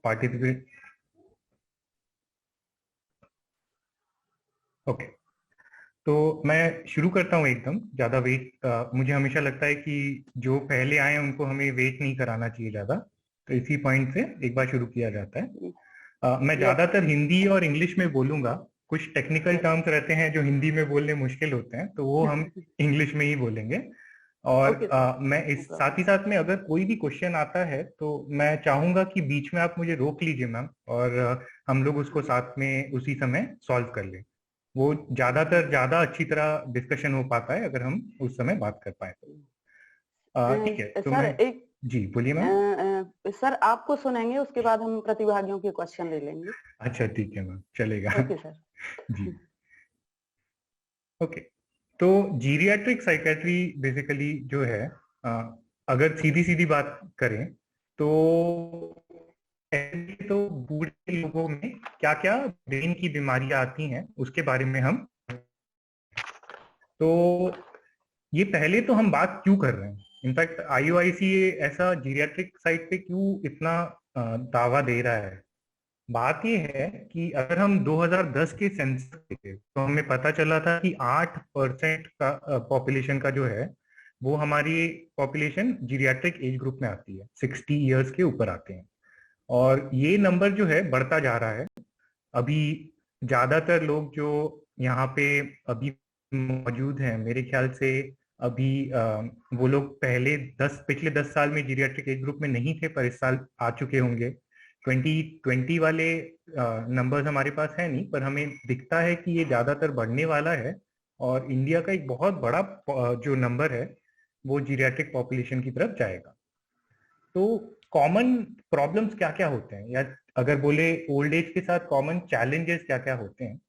Participate. Okay, तो मैं शुरू करता हूँ। एकदम ज़्यादा वेट मुझे हमेशा लगता है कि जो पहले आए हैं उनको हमें वेट नहीं कराना चाहिए ज़्यादा, तो इसी पॉइंट से एक बार शुरू किया जाता है। मैं ज़्यादातर हिंदी और इंग्लिश में बोलूँगा। कुछ टेक्निकल टर्म्स रहते हैं जो हिंदी में बोलने मुश्किल होते हैं, तो वो हम इंग्लिश में ही बोलेंगे। और मैं इस साथ ही साथ में अगर कोई भी क्वेश्चन आता है तो मैं चाहूंगा कि बीच में आप मुझे रोक लीजिए मैम, और हम लोग उसको साथ में उसी समय सॉल्व कर लें। वो ज्यादा अच्छी तरह डिस्कशन हो पाता है अगर हम उस समय बात कर पाए तो। ठीक है, तो सर मैं जी बोलिए मैम। सर आपको सुनेंगे, उसके बाद हम प्रतिभागियों के क्वेश्चन ले लेंगे। अच्छा ठीक है मैम, चलेगा। Okay sir. जी ओके, तो जीरियाट्रिक साइकेट्री बेसिकली जो है, अगर सीधी सीधी बात करें तो तो बूढ़े लोगों में क्या क्या ब्रेन की बीमारियां आती हैं उसके बारे में हम, तो ये पहले तो हम बात क्यों कर रहे हैं। इनफैक्ट IUIC ऐसा जीरियाट्रिक साइट पे क्यों इतना दावा दे रहा है। बात ये है कि अगर हम 2010 के सेंसस देखे तो हमें पता चला था कि 8% का पॉपुलेशन का जो है वो हमारी पॉपुलेशन जीरियाट्रिक एज ग्रुप में आती है, 60 इयर्स के ऊपर आते हैं। और ये नंबर जो है बढ़ता जा रहा है। अभी ज्यादातर लोग जो यहाँ पे अभी मौजूद हैं, मेरे ख्याल से अभी वो लोग पिछले 10 साल में जीरियाट्रिक एज ग्रुप में नहीं थे, पर इस साल आ चुके होंगे। 2020 वाले नंबर्स हमारे पास है नहीं, पर हमें दिखता है कि ये ज्यादातर बढ़ने वाला है। और इंडिया का एक बहुत बड़ा जो नंबर है वो जीरियाट्रिक पॉपुलेशन की तरफ जाएगा। तो कॉमन प्रॉब्लम्स क्या क्या होते हैं, या अगर बोले ओल्ड एज के साथ कॉमन चैलेंजेस क्या क्या होते हैं,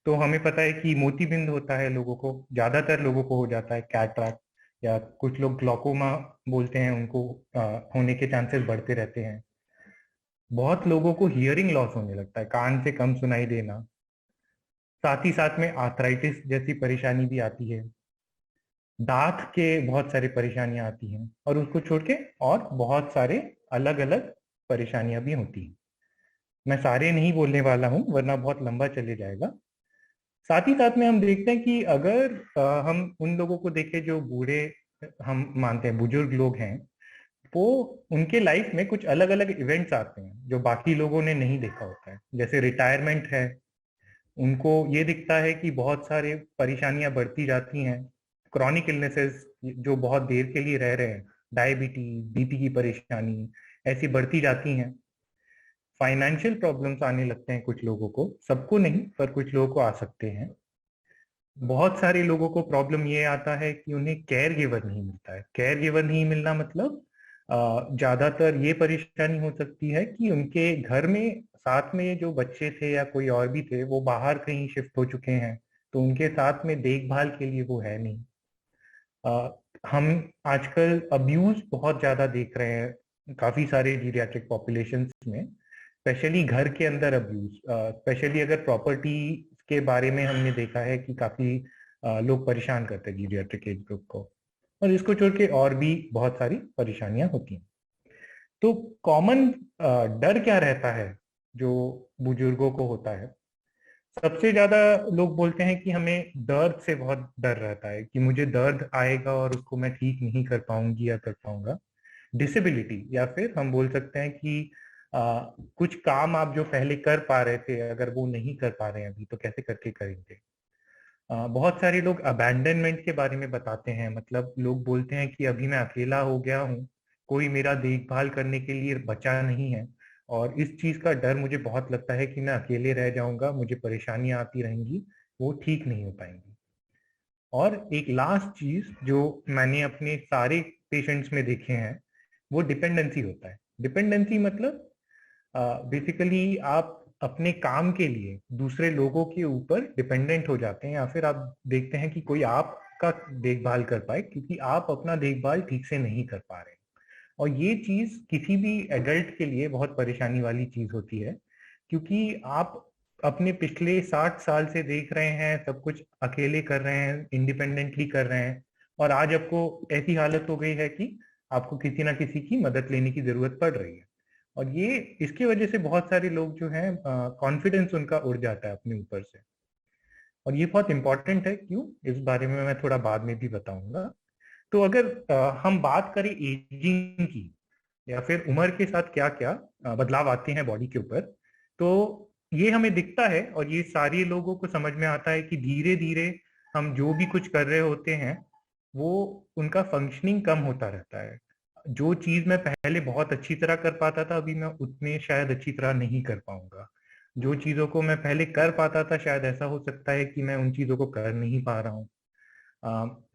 तो हमें पता है कि मोतीबिंद होता है लोगों को, ज्यादातर लोगों को हो जाता है। कैटरैक्ट या कुछ लोग ग्लॉकोमा बोलते हैं, उनको होने के चांसेस बढ़ते रहते हैं। बहुत लोगों को हियरिंग लॉस होने लगता है, कान से कम सुनाई देना। साथ ही साथ में आर्थराइटिस जैसी परेशानी भी आती है। दांत के बहुत सारी परेशानियां आती हैं, और उसको छोड़ के और बहुत सारे अलग अलग परेशानियां भी होती हैं। मैं सारे नहीं बोलने वाला हूं वरना बहुत लंबा चले जाएगा। साथ ही साथ में हम देखते हैं कि अगर हम उन लोगों को देखें जो बूढ़े हम मानते हैं बुजुर्ग लोग हैं, वो उनके लाइफ में कुछ अलग अलग इवेंट्स आते हैं जो बाकी लोगों ने नहीं देखा होता है। जैसे रिटायरमेंट है, उनको ये दिखता है कि बहुत सारे परेशानियां बढ़ती जाती हैं। क्रॉनिक इलनेसेस जो बहुत देर के लिए रह रहे हैं, डायबिटीज, BP की परेशानी ऐसी बढ़ती जाती हैं। फाइनेंशियल प्रॉब्लम्स आने लगते हैं कुछ लोगों को, सबको नहीं पर कुछ लोगों को आ सकते हैं। बहुत सारे लोगों को प्रॉब्लम ये आता है कि उन्हें केयर गिवर नहीं मिलता है। केयर गिवर नहीं मिलना मतलब ज्यादातर ये परेशानी हो सकती है कि उनके घर में साथ में जो बच्चे थे या कोई और भी थे वो बाहर कहीं शिफ्ट हो चुके हैं, तो उनके साथ में देखभाल के लिए वो है नहीं। हम आजकल अब्यूज बहुत ज्यादा देख रहे हैं काफी सारे जीरियाट्रिक पॉपुलेशंस में, स्पेशली घर के अंदर अब्यूज। स्पेशली अगर प्रॉपर्टी के बारे में हमने देखा है कि काफी लोग परेशान करते हैं जीरियाट्रिक एज ग्रुप को, और इसको छोड़ के और भी बहुत सारी परेशानियां होती हैं। तो कॉमन डर क्या रहता है जो बुजुर्गों को होता है। सबसे ज्यादा लोग बोलते हैं कि हमें दर्द से बहुत डर रहता है कि मुझे दर्द आएगा और उसको मैं ठीक नहीं कर पाऊंगी या कर पाऊंगा। डिसेबिलिटी, या फिर हम बोल सकते हैं कि कुछ काम आप जो पहले कर पा रहे थे अगर वो नहीं कर पा रहे हैं अभी, तो कैसे करके करेंगे। बहुत सारे लोग अबैंडनमेंट के बारे में बताते हैं, मतलब लोग बोलते हैं कि अभी मैं अकेला हो गया हूँ, कोई मेरा देखभाल करने के लिए बचा नहीं है, और इस चीज का डर मुझे बहुत लगता है कि मैं अकेले रह जाऊंगा, मुझे परेशानियां आती रहेंगी, वो ठीक नहीं हो पाएंगी। और एक लास्ट चीज जो मैंने अपने सारे पेशेंट्स में देखे हैं वो डिपेंडेंसी होता है। डिपेंडेंसी मतलब बेसिकली आप अपने काम के लिए दूसरे लोगों के ऊपर डिपेंडेंट हो जाते हैं, या फिर आप देखते हैं कि कोई आपका देखभाल कर पाए, क्योंकि आप अपना देखभाल ठीक से नहीं कर पा रहे। और ये चीज किसी भी एडल्ट के लिए बहुत परेशानी वाली चीज होती है, क्योंकि आप अपने पिछले 60 साल से देख रहे हैं सब कुछ अकेले कर रहे हैं, इंडिपेंडेंटली कर रहे हैं, और आज आपको ऐसी हालत हो गई है कि आपको किसी ना किसी की मदद लेने की जरूरत पड़ रही है। और ये इसकी वजह से बहुत सारे लोग जो हैं कॉन्फिडेंस उनका उड़ जाता है अपने ऊपर से। और ये बहुत इंपॉर्टेंट है, क्यों, इस बारे में मैं थोड़ा बाद में भी बताऊंगा। तो अगर हम बात करें एजिंग की, या फिर उम्र के साथ क्या क्या बदलाव आते हैं बॉडी के ऊपर, तो ये हमें दिखता है और ये सारे लोगों को समझ में आता है कि धीरे धीरे हम जो भी कुछ कर रहे होते हैं वो उनका फंक्शनिंग कम होता रहता है। जो चीज मैं पहले बहुत अच्छी तरह कर पाता था, अभी मैं उतने शायद अच्छी तरह नहीं कर पाऊंगा। जो चीजों को मैं पहले कर पाता था, शायद ऐसा हो सकता है कि मैं उन चीजों को कर नहीं पा रहा हूँ।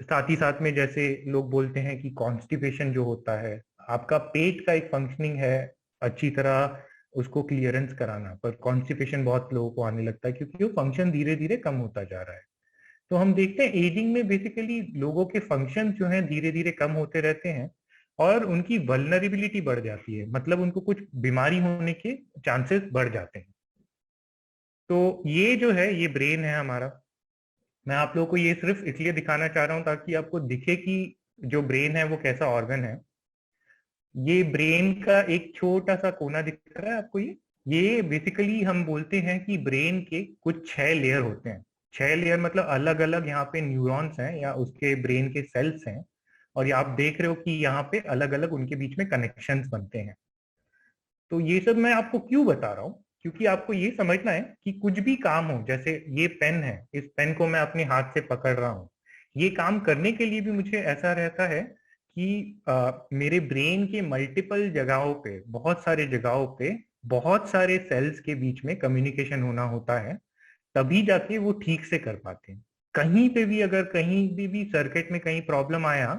साथ ही साथ में जैसे लोग बोलते हैं कि कॉन्स्टिपेशन जो होता है, आपका पेट का एक फंक्शनिंग है अच्छी तरह उसको क्लियरेंस कराना, पर कॉन्स्टिपेशन बहुत लोगों को आने लगता है क्योंकि वो फंक्शन धीरे धीरे कम होता जा रहा है। तो हम देखते हैं एजिंग में बेसिकली लोगों के फंक्शन जो हैं धीरे धीरे कम होते रहते हैं और उनकी वल्नरेबिलिटी बढ़ जाती है, मतलब उनको कुछ बीमारी होने के चांसेस बढ़ जाते हैं। तो ये जो है ये ब्रेन है हमारा। मैं आप लोगों को ये सिर्फ इसलिए दिखाना चाह रहा हूँ ताकि आपको दिखे कि जो ब्रेन है वो कैसा ऑर्गन है। ये ब्रेन का एक छोटा सा कोना दिख रहा है आपको, ये बेसिकली हम बोलते हैं कि ब्रेन के कुछ 6 लेयर होते हैं। 6 लेयर मतलब अलग अलग यहाँ पे न्यूरॉन्स हैं या उसके ब्रेन के सेल्स हैं, और ये आप देख रहे हो कि यहाँ पे अलग अलग उनके बीच में कनेक्शंस बनते हैं। तो ये सब मैं आपको क्यों बता रहा हूँ, क्योंकि आपको ये समझना है कि कुछ भी काम हो, जैसे ये पेन है, इस पेन को मैं अपने हाथ से पकड़ रहा हूँ, ये काम करने के लिए भी मुझे ऐसा रहता है कि मेरे ब्रेन के मल्टीपल जगहों पे, बहुत सारे जगहों पे, बहुत सारे सेल्स के बीच में कम्युनिकेशन होना होता है, तभी जाके वो ठीक से कर पाते हैं। कहीं पे भी अगर कहीं भी सर्किट में कहीं प्रॉब्लम आया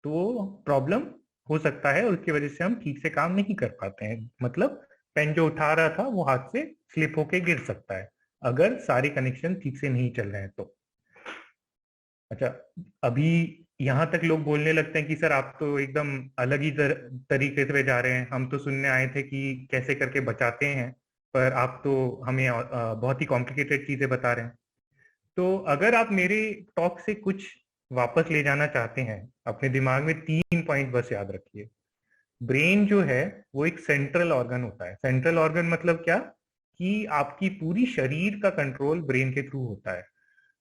तो प्रॉब्लम हो सकता है, और उसकी वजह से हम ठीक से काम नहीं कर पाते हैं। मतलब पेन जो उठा रहा था वो हाथ से स्लिप होके गिर सकता है अगर सारे कनेक्शन ठीक से नहीं चल रहे हैं तो। अच्छा, अभी यहाँ तक लोग बोलने लगते हैं कि सर आप तो एकदम अलग ही तरीके से जा रहे हैं, हम तो सुनने आए थे कि कैसे करके बचाते हैं, पर आप तो हमें बहुत ही कॉम्प्लिकेटेड चीजें बता रहे हैं। तो अगर आप मेरे टॉक से कुछ वापस ले जाना चाहते हैं अपने दिमाग में, 3 पॉइंट बस याद रखिए। ब्रेन जो है वो एक सेंट्रल ऑर्गन होता है। सेंट्रल ऑर्गन मतलब क्या, कि आपकी पूरी शरीर का कंट्रोल ब्रेन के थ्रू होता है।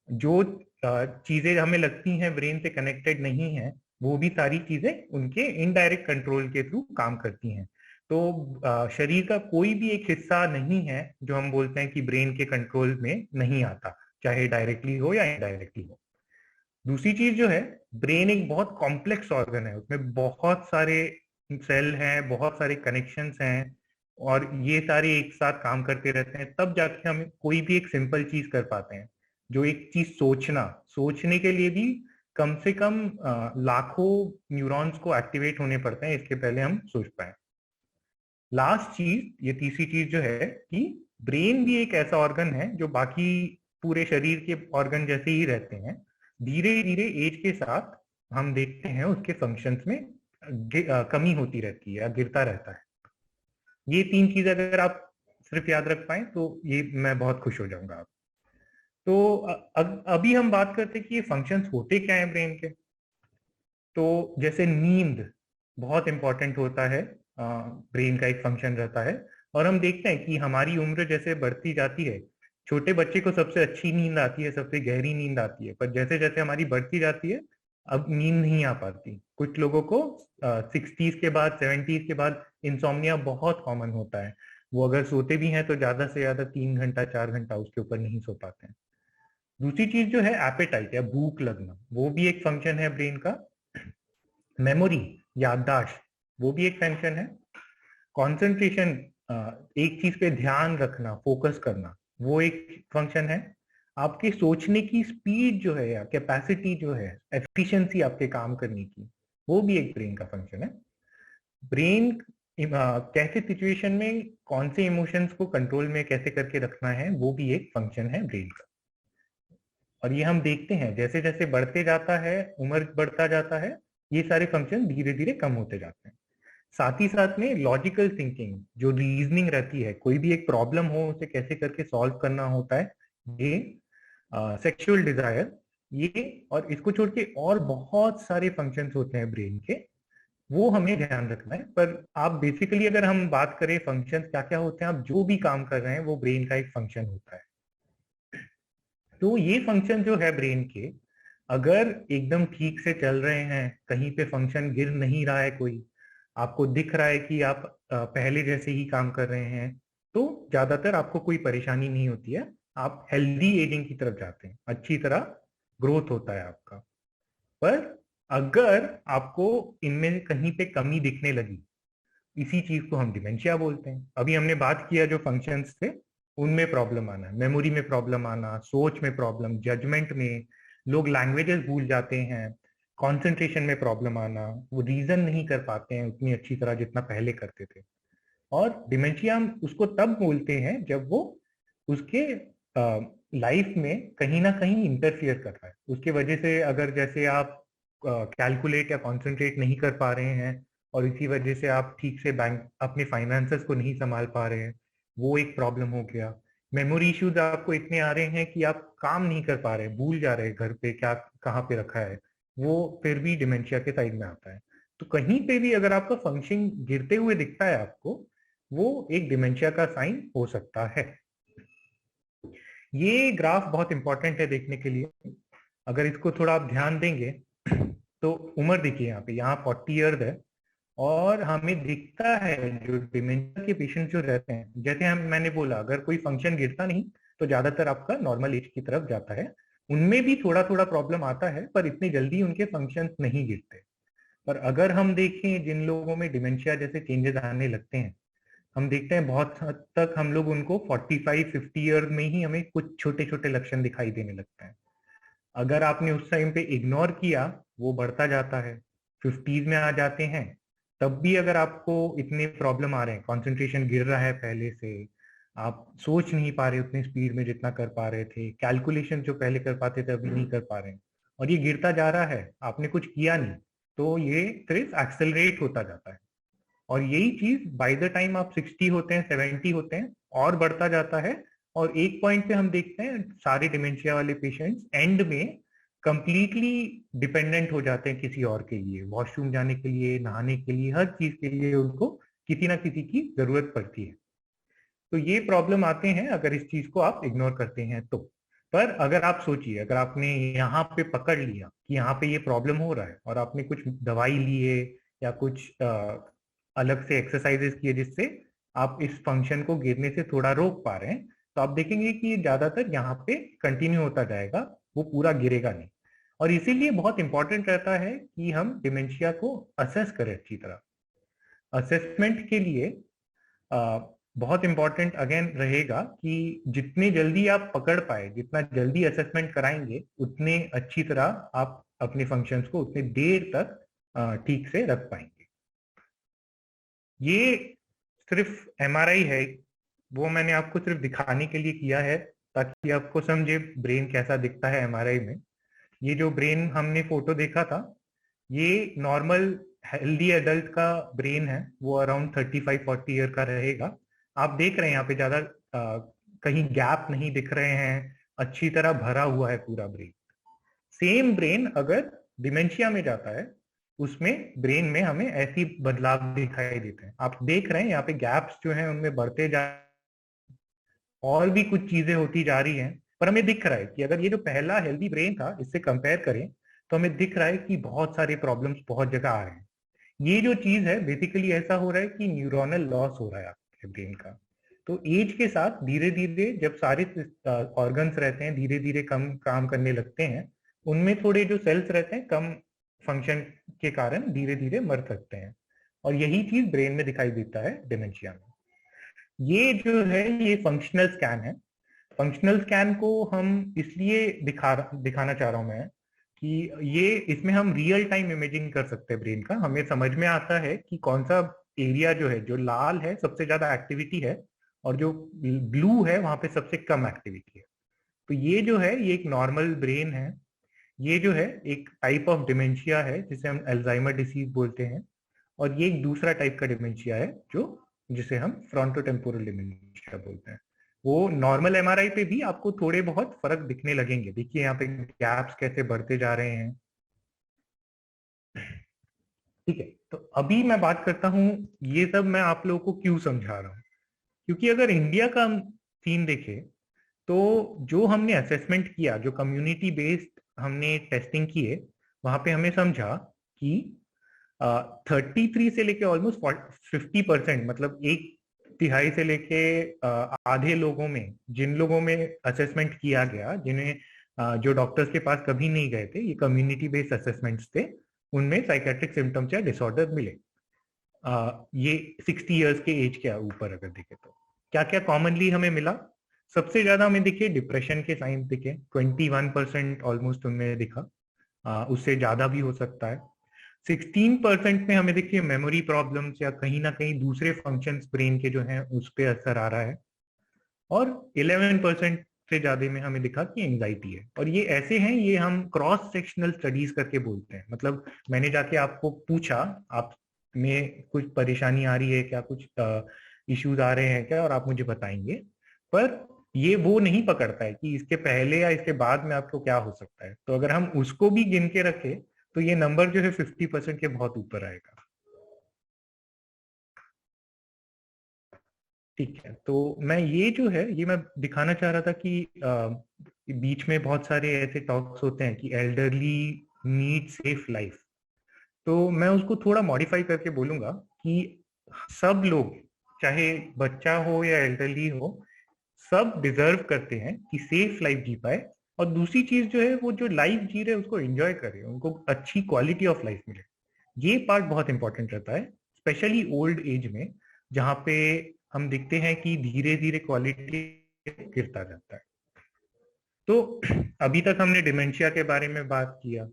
जो चीजें हमें लगती हैं ब्रेन से कनेक्टेड नहीं है, वो भी सारी चीजें उनके इनडायरेक्ट कंट्रोल के थ्रू काम करती हैं। तो शरीर का कोई भी एक हिस्सा नहीं है जो हम बोलते हैं कि ब्रेन के कंट्रोल में नहीं आता, चाहे डायरेक्टली हो या इनडायरेक्टली हो। दूसरी चीज जो है, ब्रेन एक बहुत कॉम्प्लेक्स ऑर्गन है, उसमें बहुत सारे सेल हैं, बहुत सारे कनेक्शंस हैं, और ये सारे एक साथ काम करते रहते हैं, तब जाके हम कोई भी एक सिंपल चीज कर पाते हैं। जो एक चीज सोचने के लिए भी कम से कम लाखों न्यूरॉन्स को एक्टिवेट होने पड़ते हैं, इसके पहले हम सोच पाए। लास्ट चीज, ये तीसरी चीज जो है कि ब्रेन भी एक ऐसा ऑर्गन है जो बाकी पूरे शरीर के ऑर्गन जैसे ही रहते हैं। धीरे धीरे एज के साथ हम देखते हैं उसके फंक्शंस में कमी होती रहती है या गिरता रहता है। ये 3 चीज अगर आप सिर्फ याद रख पाए तो ये मैं बहुत खुश हो जाऊंगा। आप तो अभी हम बात करते हैं कि ये फंक्शंस होते क्या है ब्रेन के। तो जैसे नींद बहुत इंपॉर्टेंट होता है, ब्रेन का एक फंक्शन रहता है। और हम देखते हैं कि हमारी उम्र जैसे बढ़ती जाती है, छोटे बच्चे को सबसे अच्छी नींद आती है, सबसे गहरी नींद आती है, पर जैसे जैसे हमारी बढ़ती जाती है अब नींद नहीं आ पाती। कुछ लोगों को 60s के बाद, 70s के बाद इंसोम्निया बहुत कॉमन होता है। वो अगर सोते भी हैं तो ज्यादा से ज्यादा 3 घंटा 4 घंटा, उसके ऊपर नहीं सो पाते हैं। दूसरी चीज जो है एपेटाइट या भूख लगना, वो भी एक फंक्शन है ब्रेन का। मेमोरी, याददाश्त, वो भी एक फंक्शन है। कंसंट्रेशन, एक चीज पे ध्यान रखना, फोकस करना, वो एक फंक्शन है। आपके सोचने की स्पीड जो है या कैपेसिटी जो है, एफिशिएंसी आपके काम करने की, वो भी एक ब्रेन का फंक्शन है। ब्रेन कैसे सिचुएशन में कौन से इमोशंस को कंट्रोल में कैसे करके रखना है, वो भी एक फंक्शन है ब्रेन का। और ये हम देखते हैं जैसे जैसे बढ़ते जाता है, उम्र बढ़ता जाता है, ये सारे फंक्शन धीरे धीरे कम होते जाते हैं। साथ ही साथ में लॉजिकल थिंकिंग, जो रीजनिंग रहती है, कोई भी एक प्रॉब्लम हो उसे कैसे करके सॉल्व करना होता है, ये सेक्सुअल डिजायर, ये और इसको छोड़ के और बहुत सारे फंक्शंस होते हैं ब्रेन के, वो हमें ध्यान रखना है। पर आप बेसिकली अगर हम बात करें फंक्शन क्या क्या होते हैं, आप जो भी काम कर रहे हैं वो ब्रेन का एक फंक्शन होता है। तो ये फंक्शन जो है ब्रेन के, अगर एकदम ठीक से चल रहे हैं, कहीं पे फंक्शन गिर नहीं रहा है, कोई आपको दिख रहा है कि आप पहले जैसे ही काम कर रहे हैं, तो ज्यादातर आपको कोई परेशानी नहीं होती है। आप हेल्दी एजिंग की तरफ जाते हैं, अच्छी तरह ग्रोथ होता है आपका। पर अगर आपको इनमें कहीं पे कमी दिखने लगी, इसी चीज को हम डिमेंशिया बोलते हैं। अभी हमने बात किया जो फंक्शंस थे उनमें प्रॉब्लम आना, मेमोरी में प्रॉब्लम आना, सोच में प्रॉब्लम, जजमेंट में, लोग लैंग्वेजेस भूल जाते हैं, कंसंट्रेशन में प्रॉब्लम आना, वो रीजन नहीं कर पाते हैं उतनी अच्छी तरह जितना पहले करते थे। और डिमेंशिया हम उसको तब बोलते हैं जब वो उसके लाइफ में कहीं ना कहीं इंटरफियर कर रहा है। उसके वजह से अगर जैसे आप कैलकुलेट या कॉन्सेंट्रेट नहीं कर पा रहे हैं, और इसी वजह से आप ठीक से बैंक अपने फाइनेंसेस को नहीं संभाल पा रहे हैं, वो एक प्रॉब्लम हो गया। मेमोरी इश्यूज आपको इतने आ रहे हैं कि आप काम नहीं कर पा रहे, भूल जा रहे हैं घर पे क्या कहाँ पे रखा है, वो फिर भी डिमेंशिया के साइड में आता है। तो कहीं पे भी अगर आपका फंक्शन गिरते हुए दिखता है आपको, वो एक डिमेंशिया का साइन हो सकता है। ये ग्राफ बहुत इंपॉर्टेंट है देखने के लिए। अगर इसको थोड़ा आप ध्यान देंगे तो उम्र देखिए, यहाँ 40 ईयर्स है, और हमें दिखता है जो डिमेंशिया के पेशेंट जो रहते हैं, जैसे हम मैंने बोला अगर कोई फंक्शन गिरता नहीं तो ज्यादातर आपका नॉर्मल एज की तरफ जाता है। उनमें भी थोड़ा थोड़ा प्रॉब्लम आता है, पर इतनी जल्दी उनके फंक्शन नहीं गिरते। पर अगर हम देखें जिन लोगों में डिमेंशिया जैसे चेंजेस आने लगते हैं, हम देखते हैं बहुत हद तक हम लोग उनको 45-50 ईयर में ही हमें कुछ छोटे छोटे लक्षण दिखाई देने लगते हैं। अगर आपने उस टाइम पे इग्नोर किया, वो बढ़ता जाता है, 50s में आ जाते हैं, तब भी अगर आपको इतने प्रॉब्लम आ रहे हैं, कंसंट्रेशन गिर रहा है पहले से, आप सोच नहीं पा रहे उतनी स्पीड में जितना कर पा रहे थे, कैलकुलेशन जो पहले कर पाते थे अभी नहीं कर पा रहे हैं, और ये गिरता जा रहा है, आपने कुछ किया नहीं, तो ये सिर्फ एक्सेलरेट होता जाता है। और यही चीज बाय द टाइम आप 60 होते हैं, 70 होते हैं, और बढ़ता जाता है। और एक पॉइंट पे हम देखते हैं सारे डिमेंशिया वाले पेशेंट्स एंड में कंप्लीटली डिपेंडेंट हो जाते हैं किसी और के लिए, वॉशरूम जाने के लिए, नहाने के लिए, हर चीज के लिए उनको किसी ना किसी की जरूरत पड़ती है। तो ये प्रॉब्लम आते हैं अगर इस चीज को आप इग्नोर करते हैं तो। पर अगर आप सोचिए, अगर आपने यहाँ पे पकड़ लिया कि यहाँ पे ये प्रॉब्लम हो रहा है, और आपने कुछ दवाई ली है या कुछ अलग से एक्सरसाइजेस किए जिससे आप इस फंक्शन को गिरने से थोड़ा रोक पा रहे हैं, तो आप देखेंगे कि ये ज्यादातर यहाँ पे कंटिन्यू होता जाएगा, वो पूरा गिरेगा नहीं। और इसीलिए बहुत इंपॉर्टेंट रहता है कि हम डिमेंशिया को असेस करें अच्छी तरह। असेसमेंट के लिए बहुत इंपॉर्टेंट अगेन रहेगा कि जितने जल्दी आप पकड़ पाए, जितना जल्दी असेसमेंट कराएंगे, उतने अच्छी तरह आप अपने फंक्शंस को उतने देर तक ठीक से रख पाएंगे। ये सिर्फ एमआरआई है, वो मैंने आपको सिर्फ दिखाने के लिए किया है ताकि आपको समझे ब्रेन कैसा दिखता है एमआरआई में। ये जो ब्रेन हमने फोटो देखा था, ये नॉर्मल हेल्दी एडल्ट का ब्रेन है, वो अराउंड 35-40 ईयर का रहेगा। आप देख रहे हैं यहाँ पे ज्यादा कहीं गैप नहीं दिख रहे हैं, अच्छी तरह भरा हुआ है पूरा ब्रेन। सेम ब्रेन अगर डिमेंशिया में जाता है, उसमें ब्रेन में हमें ऐसी बदलाव दिखाई देते हैं। आप देख रहे हैं यहाँ पे गैप्स जो हैं उनमें बढ़ते जा, और भी कुछ चीजें होती जा रही हैं, पर हमें दिख रहा है कि अगर ये जो पहला हेल्दी ब्रेन था इससे कंपेयर करें, तो हमें दिख रहा है कि बहुत सारे प्रॉब्लम्स बहुत जगह आ रहे हैं। ये जो चीज है बेसिकली ऐसा हो रहा है कि न्यूरोनल लॉस हो रहा है आपके ब्रेन का। तो एज के साथ धीरे धीरे जब सारे ऑर्गन्स रहते हैं धीरे धीरे कम काम करने लगते हैं, उनमें थोड़े जो सेल्स रहते हैं कम फंक्शन के कारण धीरे धीरे मर सकते हैं। और यही चीज ब्रेन में दिखाई देता है डिमेंशिया में। ये जो है ये फंक्शनल स्कैन है। फंक्शनल स्कैन को हम इसलिए दिखाना चाह रहा हूं मैं कि ये इसमें हम रियल टाइम इमेजिंग कर सकते हैं ब्रेन का। हमें समझ में आता है कि कौन सा एरिया जो है, जो लाल है सबसे ज्यादा एक्टिविटी है, और जो ब्लू है वहां पे सबसे कम एक्टिविटी है। तो ये जो है ये एक नॉर्मल ब्रेन है। ये जो है एक टाइप ऑफ डिमेंशिया है जिसे हम अल्जाइमर डिसीज बोलते हैं। और ये एक दूसरा टाइप का डिमेंशिया है जो जिसे हम फ्रंटोटेम्पोरल डिमेंशिया बोलते हैं। वो नॉर्मल एमआरआई पे भी आपको थोड़े बहुत फर्क दिखने लगेंगे। देखिए यहाँ पे गैप्स कैसे बढ़ते जा रहे हैं। ठीक है, तो अभी मैं बात करता हूँ, ये सब मैं आप लोगों को क्यों समझा रहा हूँ, क्योंकि अगर इंडिया का सीन देखें तो जो हमने असेसमेंट किया, जो कम्युनिटी बेस्ड हमने टेस्टिंग किए, वहां पे हमें समझा कि 33 से लेके ऑलमोस्ट 50%, मतलब एक तिहाई से लेके आधे लोगों में, जिन लोगों में असेसमेंट किया गया, जिन्हें जो डॉक्टर्स के पास कभी नहीं गए थे, ये कम्युनिटी बेस्ड असेसमेंट्स थे, उनमें साइकेट्रिक सिम्टम्स या डिसऑर्डर मिले। ये 60 इयर्स के एज के ऊपर अगर देखें तो क्या क्या कॉमनली हमें मिला। सबसे ज्यादा हमें दिखे डिप्रेशन के साइंस दिखे, 21% ऑलमोस्ट उनमें दिखा, उससे ज्यादा भी हो सकता है। 16% में हमें देखिए मेमोरी प्रॉब्लम्स या कहीं ना कहीं दूसरे फंक्शंस ब्रेन के जो हैं उस पर असर आ रहा है, और 11% से ज्यादा में हमें दिखा कि एंजाइटी है। और ये ऐसे हैं, ये हम क्रॉस सेक्शनल स्टडीज करके बोलते हैं, मतलब मैंने जाके आपको पूछा, आप में कुछ परेशानी आ रही है क्या, कुछ इश्यूज आ रहे हैं क्या, और आप मुझे बताएंगे। पर ये वो नहीं पकड़ता है कि इसके पहले या इसके बाद में आपको क्या हो सकता है। तो अगर हम उसको भी गिन के रखें तो ये नंबर जो है 50% के बहुत ऊपर आएगा। ठीक है, तो मैं ये जो है ये मैं दिखाना चाह रहा था कि बीच में बहुत सारे ऐसे टॉक्स होते हैं कि एल्डरली नीड सेफ लाइफ, तो मैं उसको थोड़ा मॉडिफाई करके बोलूंगा कि सब लोग, चाहे बच्चा हो या एल्डरली हो, सब डिजर्व करते हैं कि सेफ लाइफ जी पाए। और दूसरी चीज जो है, वो जो लाइफ जी रहे उसको एंजॉय करे, उनको अच्छी क्वालिटी ऑफ लाइफ मिले। ये पार्ट बहुत इंपॉर्टेंट रहता है, स्पेशली ओल्ड एज में, जहाँ पे हम देखते हैं कि धीरे धीरे क्वालिटी गिरता जाता है। तो अभी तक हमने डिमेंशिया के बारे में बात किया,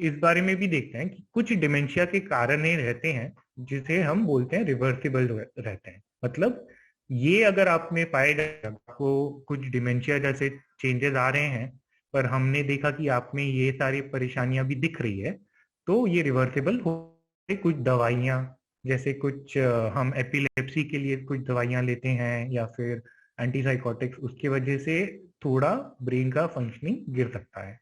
इस बारे में भी देखते हैं कि कुछ डिमेंशिया के कारण ये रहते हैं जिसे हम बोलते हैं रिवर्सिबल रहते हैं। मतलब ये अगर आप में पाए जाए, आपको कुछ डिमेंशिया जैसे चेंजेस आ रहे हैं, पर हमने देखा कि आप में ये सारी परेशानियां भी दिख रही है, तो ये रिवर्सिबल हो। कुछ दवाइयाँ, जैसे कुछ हम एपिलेप्सी के लिए कुछ दवाइयाँ लेते हैं या फिर एंटीसाइकोटिक्स, उसकी वजह से थोड़ा ब्रेन का फंक्शनिंग गिर सकता है।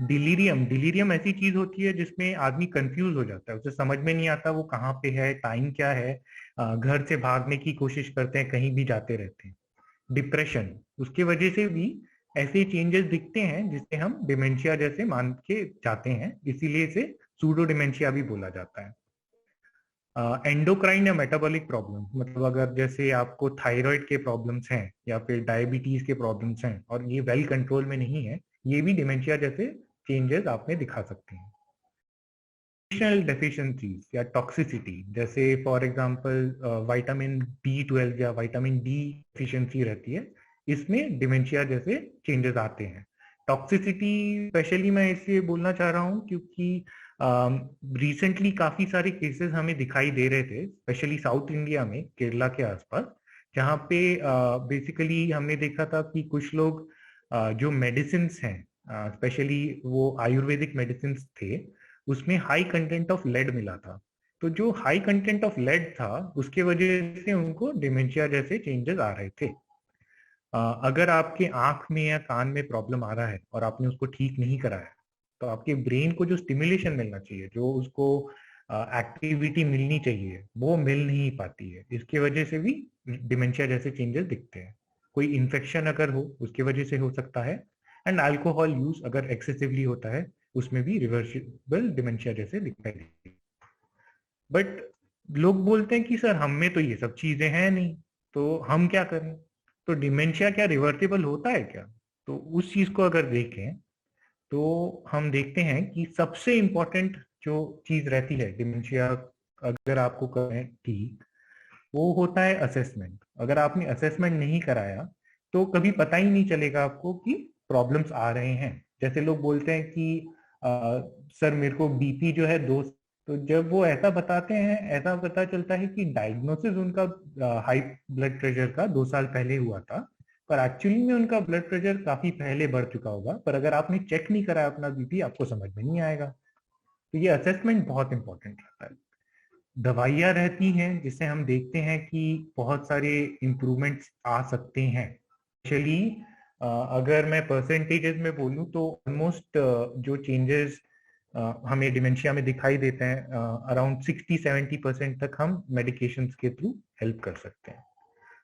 डिलीरियम, डिलीरियम ऐसी चीज होती है जिसमें आदमी कंफ्यूज हो जाता है, उसे समझ में नहीं आता वो कहाँ पे है, टाइम क्या है, घर से भागने की कोशिश करते हैं, कहीं भी जाते रहते हैं। डिप्रेशन, उसकी वजह से भी ऐसे चेंजेस दिखते हैं जिसे हम डिमेंशिया जैसे मान के जाते हैं, इसीलिए इसे सूडो डिमेंशिया भी बोला जाता है। एंडोक्राइन या मेटाबॉलिक प्रॉब्लम, मतलब अगर जैसे आपको थायराइड के प्रॉब्लम्स हैं या फिर डायबिटीज के प्रॉब्लम्स हैं और ये वेल कंट्रोल में नहीं है, ये भी डिमेंशिया जैसे चेंजेस आप में दिखा सकते हैं। न्यूट्रिशनल डेफिशिएंसीज या टॉक्सिसिटी, जैसे फॉर एग्जांपल विटामिन B12 या विटामिन डी डेफिशिएंसी रहती है, इसमें डिमेंशिया जैसे चेंजेस आते हैं। टॉक्सिसिटी स्पेशली मैं इसलिए बोलना चाह रहा हूँ क्योंकि रिसेंटली काफी सारे केसेस हमें दिखाई दे रहे थे, स्पेशली साउथ इंडिया में, केरला के आसपास, जहाँ पे बेसिकली हमने देखा था कि कुछ लोग जो मेडिसिन हैं, स्पेशली वो आयुर्वेदिक मेडिसिन थे, उसमें हाई कंटेंट ऑफ लेड मिला था। तो जो हाई कंटेंट ऑफ लेड था, उसके वजह से उनको डिमेंशिया जैसे चेंजेस आ रहे थे। अगर आपके आंख में या कान में प्रॉब्लम आ रहा है और आपने उसको ठीक नहीं कराया, तो आपके ब्रेन को जो स्टिमुलेशन मिलना चाहिए, जो उसको एक्टिविटी मिलनी चाहिए, वो मिल नहीं पाती है। इसकी वजह से भी डिमेंशिया जैसे चेंजेस दिखते हैं। कोई इन्फेक्शन अगर हो, उसकी वजह से हो सकता है। एंड अल्कोहल यूज अगर एक्सेसिवली होता है, उसमें भी रिवर्सिबल डिमेंशिया जैसे दिखाई देती है। बट लोग बोलते हैं कि सर हम में तो ये सब चीजें हैं नहीं, तो हम क्या करें। तो डिमेंशिया क्या रिवर्सिबल होता है क्या? तो उस चीज को अगर देखें तो हम देखते हैं कि सबसे इम्पोर्टेंट जो चीज रहती है डिमेंशिया अगर आपको करें ठीक, वो होता है असेसमेंट। अगर आपने असेसमेंट नहीं कराया तो कभी पता ही नहीं चलेगा आपको कि प्रॉब्लम्स आ रहे हैं। जैसे लोग बोलते हैं कि सर मेरे को बीपी जो है 2, तो जब वो ऐसा बताते हैं, ऐसा पता चलता है कि डायग्नोसिस उनका हाई ब्लड प्रेशर का 2 साल पहले हुआ था, पर एक्चुअली में उनका ब्लड प्रेशर काफी पहले बढ़ चुका होगा। पर अगर आपने चेक नहीं कराया अपना बीपी, आपको समझ में नहीं आएगा। तो ये असेसमेंट बहुत इंपॉर्टेंट रहता है। दवाइयाँ रहती हैं जिससे हम देखते हैं कि बहुत सारे इम्प्रूवमेंट्स आ सकते हैं। एक्चुअली अगर मैं परसेंटेजेस में बोलूँ तो ऑलमोस्ट जो चेंजेस हमें डिमेंशिया में दिखाई देते हैं, अराउंड 60-70% तक हम मेडिकेशंस के थ्रू हेल्प कर सकते हैं।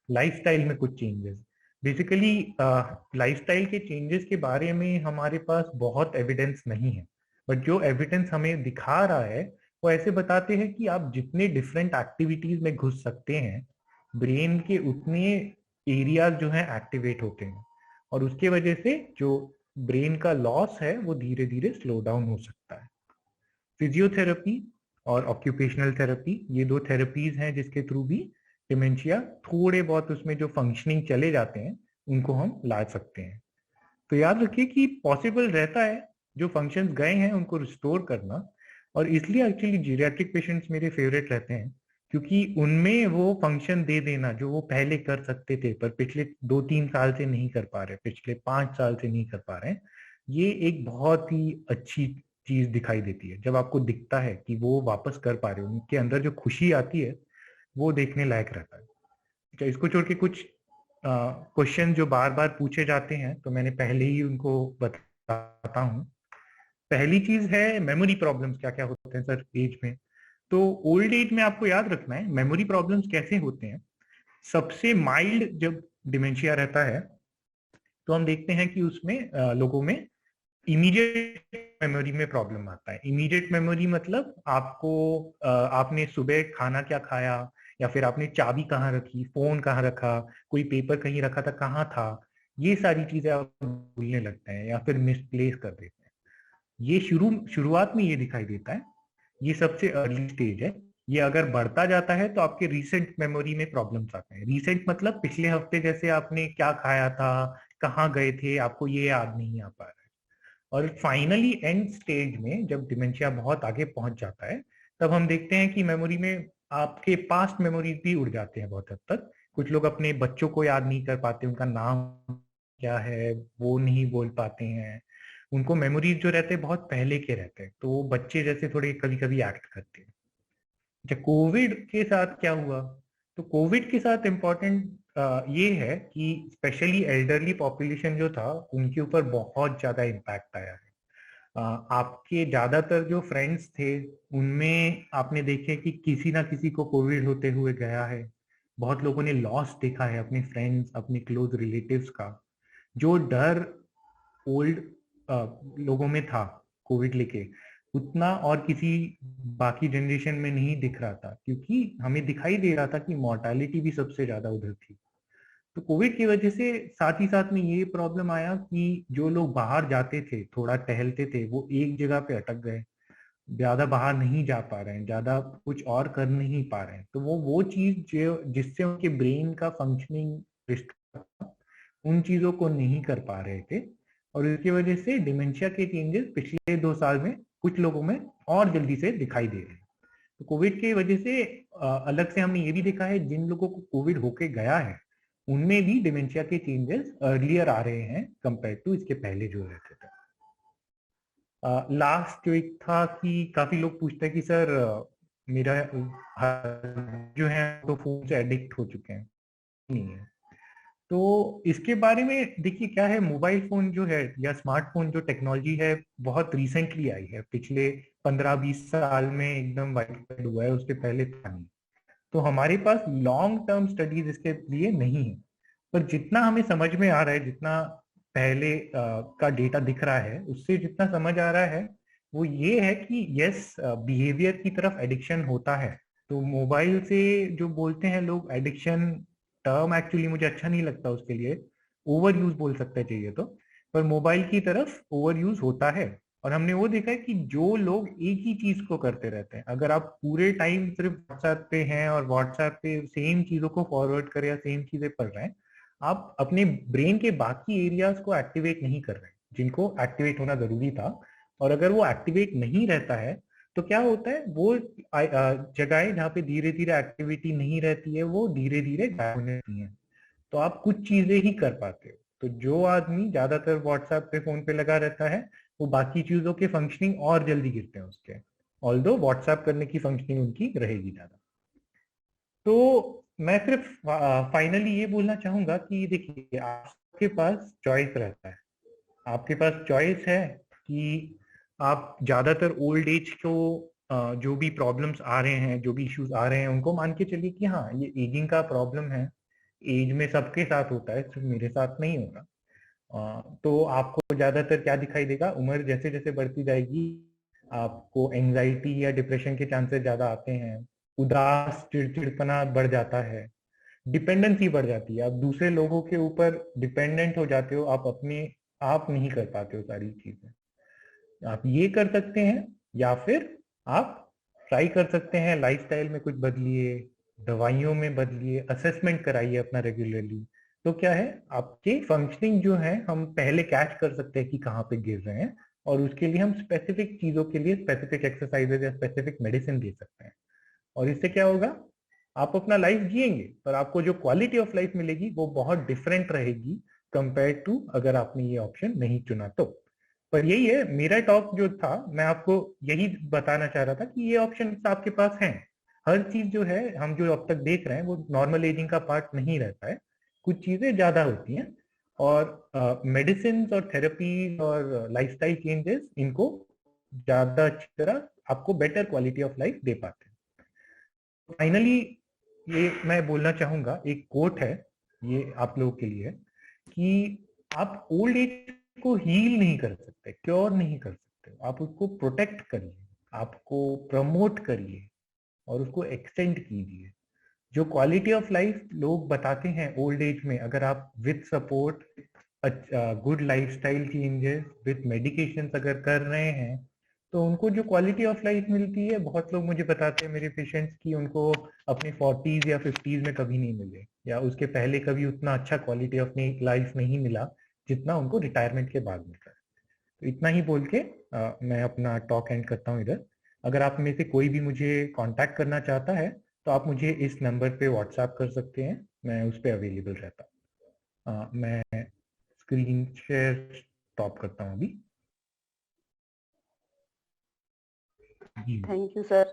लाइफस्टाइल में कुछ चेंजेस, बेसिकली लाइफस्टाइल के चेंजेस के बारे में हमारे पास बहुत एविडेंस नहीं है, बट जो एविडेंस हमें दिखा रहा है वो ऐसे बताते हैं कि आप जितने डिफरेंट एक्टिविटीज में घुस सकते हैं, ब्रेन के उतने एरियाज जो हैं एक्टिवेट होते हैं, और उसके वजह से जो ब्रेन का लॉस है वो धीरे धीरे स्लो डाउन हो सकता है। फिजियोथेरेपी और ऑक्यूपेशनल थेरेपी, ये दो थेरेपीज हैं जिसके थ्रू भी डिमेंशिया थोड़े बहुत उसमें जो फंक्शनिंग चले जाते हैं उनको हम ला सकते हैं। तो याद रखिए कि पॉसिबल रहता है जो फंक्शंस गए हैं उनको रिस्टोर करना, और इसलिए एक्चुअली जीरियाट्रिक पेशेंट्स मेरे फेवरेट रहते हैं, क्योंकि उनमें वो फंक्शन दे देना जो वो पहले कर सकते थे पर पिछले 2-3 साल से नहीं कर पा रहे, पिछले 5 साल से नहीं कर पा रहे हैं, ये एक बहुत ही अच्छी चीज दिखाई देती है जब आपको दिखता है कि वो वापस कर पा रहे हो, उनके अंदर जो खुशी आती है वो देखने लायक रहता है। अच्छा, इसको छोड़ के कुछ क्वेश्चन जो बार बार पूछे जाते हैं तो मैंने पहले ही उनको बताता हूँ। पहली चीज है मेमोरी प्रॉब्लम्स क्या क्या होते हैं सर एज में। तो ओल्ड एज में आपको याद रखना है मेमोरी प्रॉब्लम्स कैसे होते हैं। सबसे माइल्ड जब डिमेंशिया रहता है तो हम देखते हैं कि उसमें लोगों में इमीडिएट मेमोरी में प्रॉब्लम आता है। इमीडिएट मेमोरी मतलब आपको आपने सुबह खाना क्या खाया, या फिर आपने चाबी कहाँ रखी, फोन कहाँ रखा, कोई पेपर कहीं रखा था कहाँ था, ये सारी चीजें आप भूलने लगते हैं या फिर मिसप्लेस कर देते हैं। ये शुरुआत में ये दिखाई देता है, ये सबसे अर्ली स्टेज है। ये अगर बढ़ता जाता है तो आपके रीसेंट मेमोरी में प्रॉब्लम्स आते हैं। रीसेंट मतलब पिछले हफ्ते जैसे आपने क्या खाया था, कहाँ गए थे, आपको ये याद नहीं आ पा रहा है। और फाइनली एंड स्टेज में जब डिमेंशिया बहुत आगे पहुंच जाता है तब हम देखते हैं कि मेमोरी में आपके पास्ट मेमोरीज भी उड़ जाते हैं बहुत हद तक। कुछ लोग अपने बच्चों को याद नहीं कर पाते, उनका नाम क्या है वो नहीं बोल पाते हैं, उनको मेमोरीज जो रहते हैं बहुत पहले के रहते हैं, तो वो बच्चे जैसे थोड़े कभी कभी एक्ट करते हैं। अच्छा, कोविड के साथ क्या हुआ। तो कोविड के साथ इम्पोर्टेंट ये है कि स्पेशली एल्डरली पॉपुलेशन जो था उनके ऊपर बहुत ज्यादा इम्पैक्ट आया है। आपके ज्यादातर जो फ्रेंड्स थे उनमें आपने देखे कि किसी ना किसी को कोविड होते हुए गया है। बहुत लोगों ने लॉस देखा है अपने फ्रेंड्स, अपने क्लोज रिलेटिव्स का। जो डर ओल्ड लोगों में था कोविड लेके, उतना और किसी बाकी जनरेशन में नहीं दिख रहा था, क्योंकि हमें दिखाई दे रहा था कि मॉर्टालिटी भी सबसे ज्यादा उधर थी। तो कोविड की वजह से साथ ही साथ में ये प्रॉब्लम आया कि जो लोग बाहर जाते थे, थोड़ा टहलते थे, वो एक जगह पे अटक गए, ज्यादा बाहर नहीं जा पा रहे हैं, ज्यादा कुछ और कर नहीं पा रहे हैं। तो वो चीज जो जिससे उनके ब्रेन का फंक्शनिंग उन चीजों को नहीं कर पा रहे थे, और इसकी वजह से डिमेंशिया के चेंजेस पिछले 2 साल में कुछ लोगों में और जल्दी से दिखाई दे रहे हैं। तो कोविड की वजह से अलग से हमने ये भी देखा है जिन लोगों को कोविड होके गया है उनमें भी डिमेंशिया के चेंजेस अर्लियर आ रहे हैं कंपेयर टू इसके पहले जो रहते थे। लास्ट जो एक था कि काफी लोग पूछते हैं कि सर मेरा जो है तो फोन से एडिक्ट हो चुके हैं, नहीं है। तो इसके बारे में देखिए क्या है, मोबाइल फोन जो है या स्मार्टफोन जो टेक्नोलॉजी है बहुत रिसेंटली आई है, पिछले 15-20 साल में एकदम वाइड हुआ है, उसके पहले था नहीं। तो हमारे पास लॉन्ग टर्म स्टडीज इसके लिए नहीं है, पर जितना हमें समझ में आ रहा है, जितना पहले का डेटा दिख रहा है उससे जितना समझ आ रहा है वो ये है कि यस, बिहेवियर की तरफ एडिक्शन होता है। तो मोबाइल से जो बोलते हैं लोग एडिक्शन, टर्म एक्चुअली मुझे अच्छा नहीं लगता उसके लिए, ओवर यूज बोल सकते चाहिए तो, पर मोबाइल की तरफ ओवर यूज होता है। और हमने वो देखा है कि जो लोग एक ही चीज को करते रहते हैं, अगर आप पूरे टाइम सिर्फ व्हाट्सएप पे हैं और व्हाट्सएप पे सेम चीजों को फॉरवर्ड कर या सेम चीजें पढ़ रहे हैं, आप अपने ब्रेन के बाकी एरियाज को एक्टिवेट नहीं कर रहे हैं जिनको एक्टिवेट होना जरूरी था। और अगर वो एक्टिवेट नहीं रहता है तो क्या होता है, वो जगह जहाँ पे धीरे धीरे एक्टिविटी नहीं रहती है वो धीरे धीरे गायब होने लगती है, तो आप कुछ चीजें ही कर पाते हो। तो जो आदमी ज्यादातर व्हाट्सएप पे फोन पे लगा रहता है वो बाकी चीजों के फंक्शनिंग और जल्दी गिरते हैं उसके, ऑल्दो व्हाट्सएप करने की फंक्शनिंग उनकी रहेगी ज्यादा। तो मैं सिर्फ फाइनली ये बोलना चाहूंगा कि देखिए आपके पास चॉइस रहता है, आपके पास चॉइस है कि आप ज्यादातर ओल्ड एज को जो भी प्रॉब्लम्स आ रहे हैं, जो भी इश्यूज आ रहे हैं, उनको मान के चलिए कि हाँ ये एजिंग का प्रॉब्लम है, एज में सबके साथ होता है, सिर्फ मेरे साथ नहीं होगा। तो आपको ज्यादातर क्या दिखाई देगा, उम्र जैसे जैसे बढ़ती जाएगी आपको एंजाइटी या डिप्रेशन के चांसेस ज्यादा आते हैं, उदास चिड़चिड़पना बढ़ जाता है, डिपेंडेंसी बढ़ जाती है, आप दूसरे लोगों के ऊपर डिपेंडेंट हो जाते हो, आप अपने आप नहीं कर पाते हो सारी चीजें। आप ये कर सकते हैं, या फिर आप ट्राई कर सकते हैं लाइफस्टाइल में कुछ बदलिए, दवाइयों में बदलिए, असेसमेंट कराइए अपना रेगुलरली। तो क्या है, आपके फंक्शनिंग जो है हम पहले कैच कर सकते हैं कि कहाँ पे गिर रहे हैं, और उसके लिए हम स्पेसिफिक चीजों के लिए स्पेसिफिक एक्सरसाइजेज या स्पेसिफिक मेडिसिन दे सकते हैं। और इससे क्या होगा, आप अपना लाइफ जिएंगे, पर आपको जो क्वालिटी ऑफ लाइफ मिलेगी वो बहुत डिफरेंट रहेगी कंपेयर टू अगर आपने ये ऑप्शन नहीं चुना तो। पर यही है मेरा टॉक जो था, मैं आपको यही बताना चाह रहा था कि ये ऑप्शन आपके पास हैं। हर चीज जो है हम जो अब तक देख रहे हैं वो नॉर्मल एजिंग का पार्ट नहीं रहता है, कुछ चीजें ज्यादा होती हैं, और मेडिसिन और थेरेपी और लाइफस्टाइल चेंजेस इनको ज्यादा अच्छी तरह आपको बेटर क्वालिटी ऑफ लाइफ दे पाते हैं। फाइनली ये मैं बोलना चाहूंगा, एक कोट है ये आप लोगों के लिए, कि आप ओल्ड एज को हील नहीं कर सकते, क्योर नहीं कर सकते, आप उसको प्रोटेक्ट करिए, आपको प्रमोट करिए और उसको एक्सटेंड कीजिए। जो क्वालिटी ऑफ लाइफ लोग बताते हैं ओल्ड एज में, अगर आप with support, good lifestyle changes with medication अगर कर रहे हैं, तो उनको जो क्वालिटी ऑफ लाइफ मिलती है, बहुत लोग मुझे बताते हैं मेरे पेशेंट्स की उनको अपने 40s या 50s में कभी नहीं मिले, या उसके पहले कभी उतना अच्छा क्वालिटी ऑफ लाइफ नहीं मिला जितना उनको रिटायरमेंट के बाद मिल रहा है। तो इतना ही बोल के मैं अपना टॉक एंड करता हूँ इधर। अगर आप में से कोई भी मुझे कांटेक्ट करना चाहता है तो आप मुझे इस नंबर पे व्हाट्सएप कर सकते हैं, मैं उस पर अवेलेबल रहता हूँ। मैं स्क्रीन शेयर स्टॉप करता हूँ अभी। जी थैंक यू सर।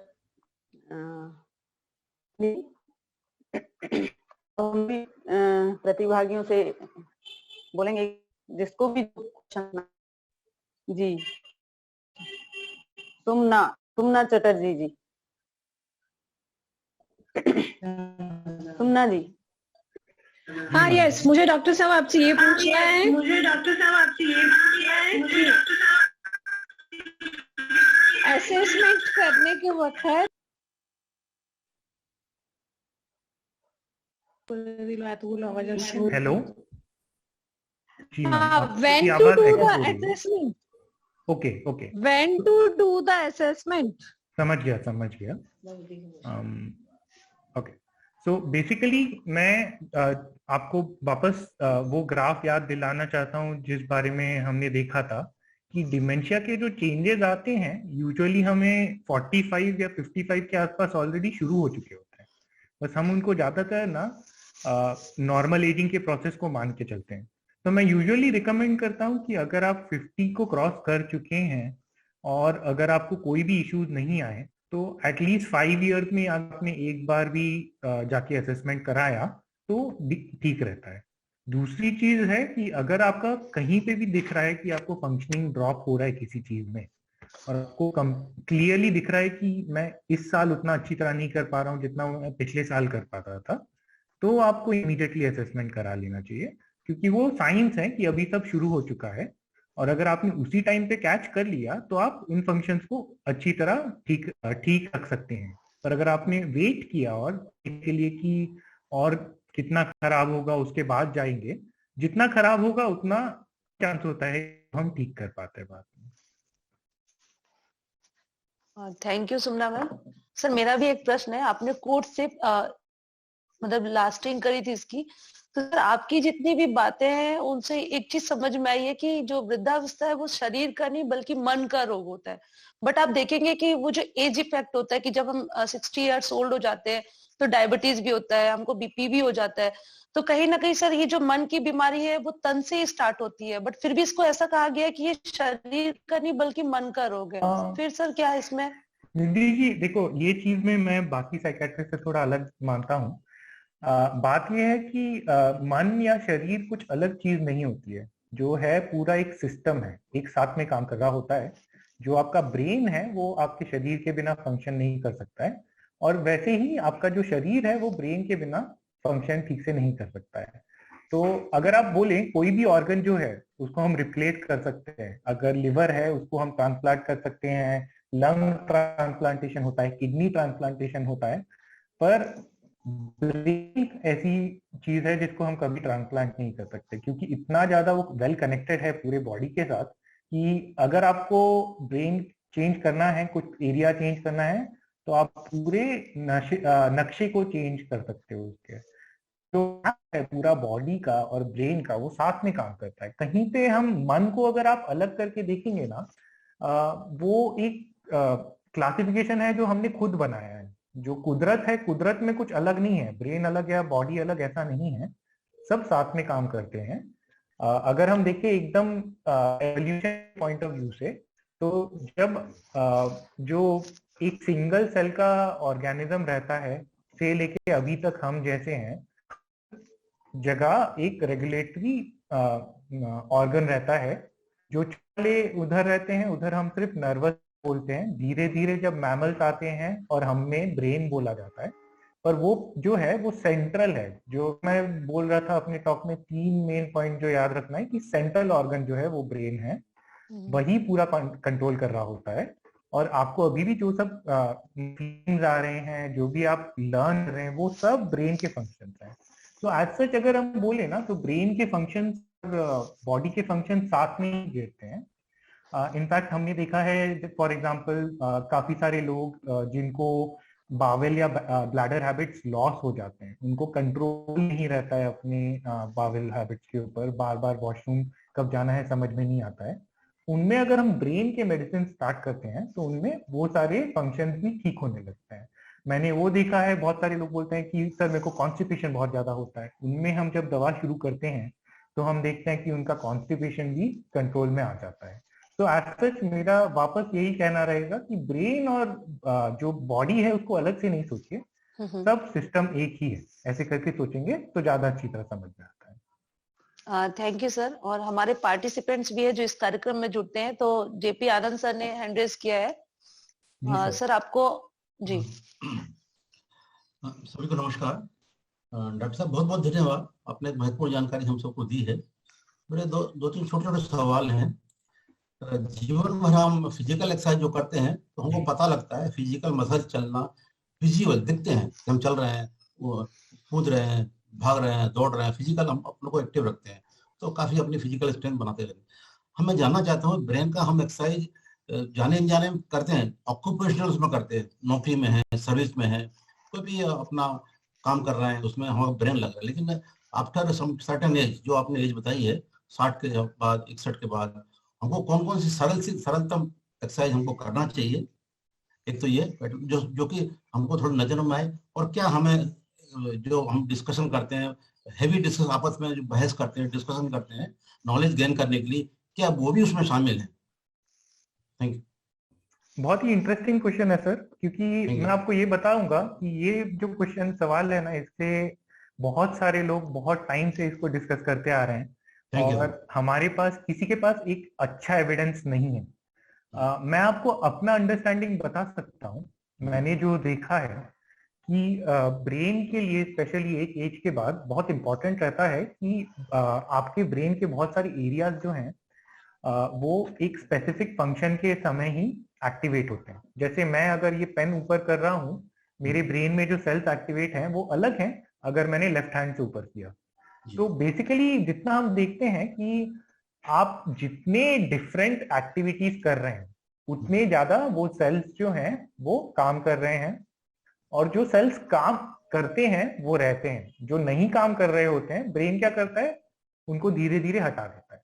हम भी प्रतिभागियों से बोलेंगे जिसको भी क्वेश्चन। जी, सुमना सुमना चटर्जी जी। सुमना जी। हाँ यस, मुझे डॉक्टर साहब आपसे ये पूछना है, असेसमेंट करने के वक्त हेलो जी मैम, हाँ, आपकी when to आवाज do एको the हो रही है। assessment, okay okay, when to do the assessment। समझ गया समझ गया। ओके, सो बेसिकली मैं आपको वापस वो ग्राफ याद दिलाना चाहता हूँ जिस बारे में हमने देखा था कि डिमेंशिया के जो चेंजेस आते हैं यूजुअली हमें 45 या 55 के आसपास ऑलरेडी शुरू हो चुके होते हैं, बस हम उनको ज्यादातर ना नॉर्मल एजिंग के प्रोसेस को मान के चलते हैं। तो मैं यूजुअली रिकमेंड करता हूँ कि अगर आप 50 को क्रॉस कर चुके हैं और अगर आपको कोई भी इश्यूज नहीं आए, तो एटलीस्ट 5 ईयर्स में आपने एक बार भी जाके असेसमेंट कराया तो ठीक रहता है। दूसरी चीज है कि अगर आपका कहीं पे भी दिख रहा है कि आपको फंक्शनिंग ड्रॉप हो रहा है किसी चीज में, और आपको क्लियरली दिख रहा है कि मैं इस साल उतना अच्छी तरह नहीं कर पा रहा हूँ जितना मैं पिछले साल कर पाता था, तो आपको इमीडिएटली असेसमेंट करा लेना चाहिए, क्योंकि वो साइंस है कि अभी सब शुरू हो चुका है। और अगर आपने उसी टाइम पे कैच कर लिया तो आप उन फंक्शंस को अच्छी तरह ठीक ठीक रख सकते हैं। पर अगर आपने वेट किया और इसके लिए कि और कितना खराब होगा उसके बाद जाएंगे, जितना खराब होगा उतना चांस होता है हम ठीक कर पाते हैं बाद में। Thank you Sumana ma'am. Sir मेरा भी एक प्रश्न है, आपने कोर्ट से मतलब लास्टिंग करी थी इसकी, तो सर आपकी जितनी भी बातें हैं उनसे एक चीज समझ में आई है कि जो वृद्धावस्था है वो शरीर का नहीं बल्कि मन का रोग होता है। बट आप देखेंगे कि वो जो एज इफेक्ट होता है कि जब हम 60 इयर्स ओल्ड हो जाते हैं तो डायबिटीज भी होता है, हमको बीपी भी हो जाता है। तो कहीं ना कहीं सर ये जो मन की बीमारी है वो तन से ही स्टार्ट होती है, बट फिर भी इसको ऐसा कहा गया है कि ये शरीर का नहीं बल्कि मन का रोग है। फिर सर क्या है इसमें? निधि जी देखो, ये चीज में मैं बाकी साइकेट्रिस्ट से थोड़ा अलग मानता हूँ। बात यह है कि मन या शरीर कुछ अलग चीज नहीं होती है, जो है पूरा एक सिस्टम है, एक साथ में काम कर रहा होता है। जो आपका ब्रेन है वो आपके शरीर के बिना फंक्शन नहीं कर सकता है, और वैसे ही आपका जो शरीर है वो ब्रेन के बिना फंक्शन ठीक से नहीं कर सकता है। तो अगर आप बोलें कोई भी ऑर्गन जो है उसको हम रिप्लेस कर सकते हैं, अगर लिवर है उसको हम ट्रांसप्लांट कर सकते हैं, लंग ट्रांसप्लांटेशन होता है, किडनी ट्रांसप्लांटेशन होता है, पर ब्रेन ऐसी चीज है जिसको हम कभी ट्रांसप्लांट नहीं कर सकते, क्योंकि इतना ज्यादा वो वेल कनेक्टेड है पूरे बॉडी के साथ कि अगर आपको ब्रेन चेंज करना है, कुछ एरिया चेंज करना है, तो आप पूरे नक्शे को चेंज कर सकते हो उसके। तो है पूरा बॉडी का और ब्रेन का वो साथ में काम करता है। कहीं पे हम मन को अगर आप अलग करके देखेंगे ना, वो एक क्लासिफिकेशन है जो हमने खुद बनाया है। जो कुदरत है, कुदरत में कुछ अलग नहीं है, ब्रेन अलग या बॉडी अलग ऐसा नहीं है, सब साथ में काम करते हैं। अगर हम देखें एकदम एवोल्यूशन पॉइंट ऑफ व्यू से, तो जब जो एक सिंगल सेल का ऑर्गेनिज्म रहता है से लेके अभी तक हम जैसे हैं, जगह एक रेगुलेटरी ऑर्गन रहता है, जो चले उधर रहते हैं, उधर हम सिर्फ नर्वस बोलते हैं। धीरे धीरे जब मैमल्स आते हैं और हमें ब्रेन बोला जाता है, पर वो जो है वो सेंट्रल है। जो मैं बोल रहा था अपने टॉक में, 3 मेन पॉइंट जो याद रखना है कि सेंट्रल ऑर्गन जो है वो ब्रेन है, वही पूरा कंट्रोल कर रहा होता है। और आपको अभी भी जो सब फीलिंग्स आ रहे हैं, जो भी आप लर्न कर रहे हैं, वो सब ब्रेन के फंक्शंस हैं। तो एज सच अगर हम बोले ना, तो ब्रेन के फंक्शन और बॉडी के फंक्शन साथ में ही गिरते हैं। इनफैक्ट हमने देखा है, फॉर एग्जांपल काफी सारे लोग जिनको बावेल या ब्लैडर हैबिट्स लॉस हो जाते हैं, उनको कंट्रोल नहीं रहता है अपने बावेल हैबिट्स के ऊपर, बार बार वॉशरूम कब जाना है समझ में नहीं आता है, उनमें अगर हम ब्रेन के मेडिसिन स्टार्ट करते हैं तो उनमें वो सारे फंक्शंस भी ठीक होने लगते हैं। मैंने वो देखा है, बहुत सारे लोग बोलते हैं कि सर मेरे को कॉन्स्टिपेशन बहुत ज्यादा होता है, उनमें हम जब दवा शुरू करते हैं तो हम देखते हैं कि उनका कॉन्स्टिपेशन भी कंट्रोल में आ जाता है। तो एज सच मेरा वापस यही कहना रहेगा कि ब्रेन और जो बॉडी है उसको अलग से नहीं सोचिए, सब सिस्टम एक ही है, ऐसे करके सोचेंगे तो ज्यादा अच्छी तरह समझ में आता है। Thank you sir. और हमारे पार्टिसिपेंट्स भी है जो इस कार्यक्रम में जुड़ते हैं, तो जेपी आनंद सर ने हैंड रेज किया है। सर आपको जी। सभी को नमस्कार। डॉक्टर साहब बहुत बहुत धन्यवाद, आपने महत्वपूर्ण जानकारी हम सबको दी है। मेरे दो तीन छोटे छोटे सवाल हैं। जीवन भर हम फिजिकल एक्सरसाइज जो करते हैं तो हमको पता लगता है, फिजिकल मसल चलना विजुअल दिखते हैं, हम चल रहे हैं, वो कूद रहे हैं, भाग रहे हैं, दौड़ रहे हैं, फिजिकल हम अपने को एक्टिव रखते हैं, तो काफी अपनी फिजिकल स्ट्रेंथ बनाते लगे। मैं जानना चाहता हूँ, ब्रेन का हम एक्सरसाइज जाने अनजाने में करते हैं, ऑक्यूपेशनल में करते हैं, नौकरी में है, सर्विस में है, कोई भी अपना काम कर रहे हैं, उसमें हमारा ब्रेन लग रहा है, लेकिन आफ्टर सम सर्टेन एज, जो आपने एज बताई है 60 के बाद 61 के बाद, हमको कौन कौन सी सरलतम एक्सरसाइज हमको करना चाहिए? एक तो ये जो कि हमको थोड़ी नजर में आए, और क्या हमें जो हम डिस्कशन करते हैं, हैवी डिस्कस आपस में जो बहस करते हैं, डिस्कशन करते हैं नॉलेज गेन करने के लिए, क्या वो भी उसमें शामिल है? Thank you. बहुत ही इंटरेस्टिंग क्वेश्चन है सर, क्योंकि मैं आपको ये बताऊंगा कि ये जो क्वेश्चन सवाल है ना, इससे बहुत सारे लोग बहुत टाइम से इसको डिस्कस करते आ रहे हैं, और हमारे पास किसी के पास एक अच्छा एविडेंस नहीं है। मैं आपको अपना अंडरस्टैंडिंग बता सकता हूँ। मैंने जो देखा है कि ब्रेन के लिए स्पेशली एक एज के बाद बहुत इंपॉर्टेंट रहता है कि आपके ब्रेन के बहुत सारे एरियाज जो हैं वो एक स्पेसिफिक फंक्शन के समय ही एक्टिवेट होते हैं। जैसे मैं अगर ये पेन ऊपर कर रहा हूँ, मेरे ब्रेन में जो सेल्स एक्टिवेट हैं वो अलग हैं अगर मैंने लेफ्ट हैंड से ऊपर किया। तो बेसिकली जितना हम देखते हैं कि आप जितने डिफरेंट एक्टिविटीज कर रहे हैं, उतने ज्यादा वो सेल्स जो हैं वो काम कर रहे हैं, और जो सेल्स काम करते हैं वो रहते हैं। जो नहीं काम कर रहे होते हैं, ब्रेन क्या करता है, उनको धीरे धीरे हटा देता है।